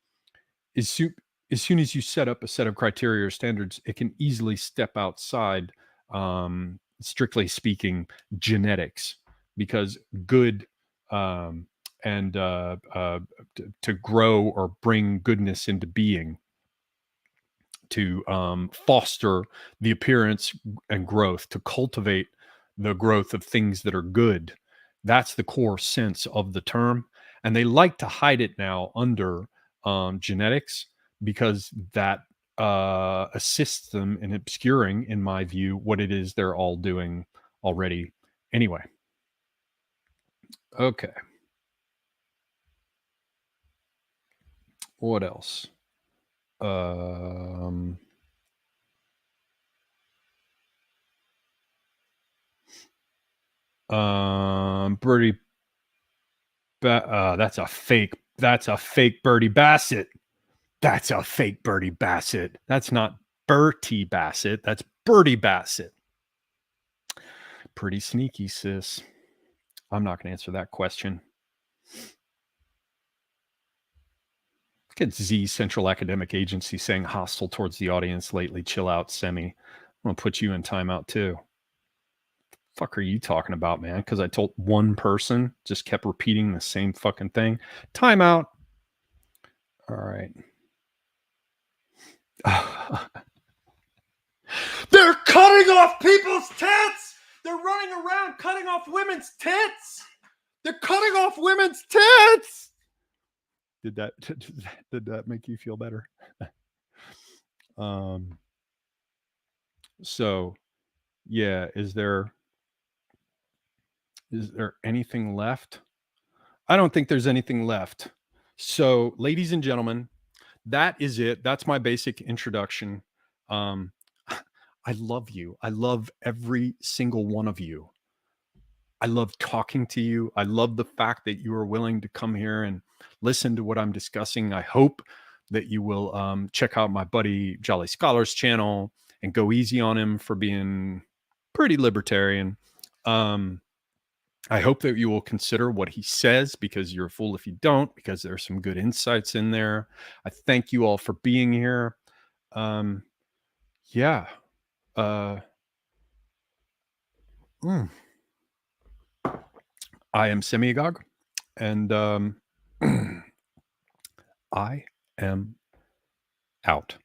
as soon as soon as you set up a set of criteria or standards, it can easily step outside, strictly speaking, genetics, because good, um, and to grow or bring goodness into being, to foster the appearance and growth, to cultivate the growth of things that are good. That's the core sense of the term. And they like to hide it now under genetics, because that assists them in obscuring, in my view, what it is they're all doing already anyway. Okay. What else? Birdie. That's a fake. That's a fake Birdie Bassett. That's a fake Birdie Bassett. That's not Bertie Bassett. That's Birdie Bassett. Pretty sneaky, sis. I'm not going to answer that question. Look at Z Central Academic Agency saying hostile towards the audience lately. Chill out, Semi. I'm going to put you in timeout too. Fuck are you talking about, man? Because I told one person, just kept repeating the same fucking thing. Timeout. All right. They're cutting off people's tits. They're running around cutting off women's tits. They're cutting off women's tits. Did that make you feel better? So yeah, is there anything left? I don't think there's anything left. So, ladies and gentlemen, that is it. That's my basic introduction. I love you. I love every single one of you. I love talking to you. I love the fact that you are willing to come here and listen to what I'm discussing. I hope that you will check out my buddy Jolly Scholar's channel and go easy on him for being pretty libertarian. I hope that you will consider what he says, because you're a fool if you don't, because there are some good insights in there. I thank you all for being here. Yeah. I am Semiagog, and I am out.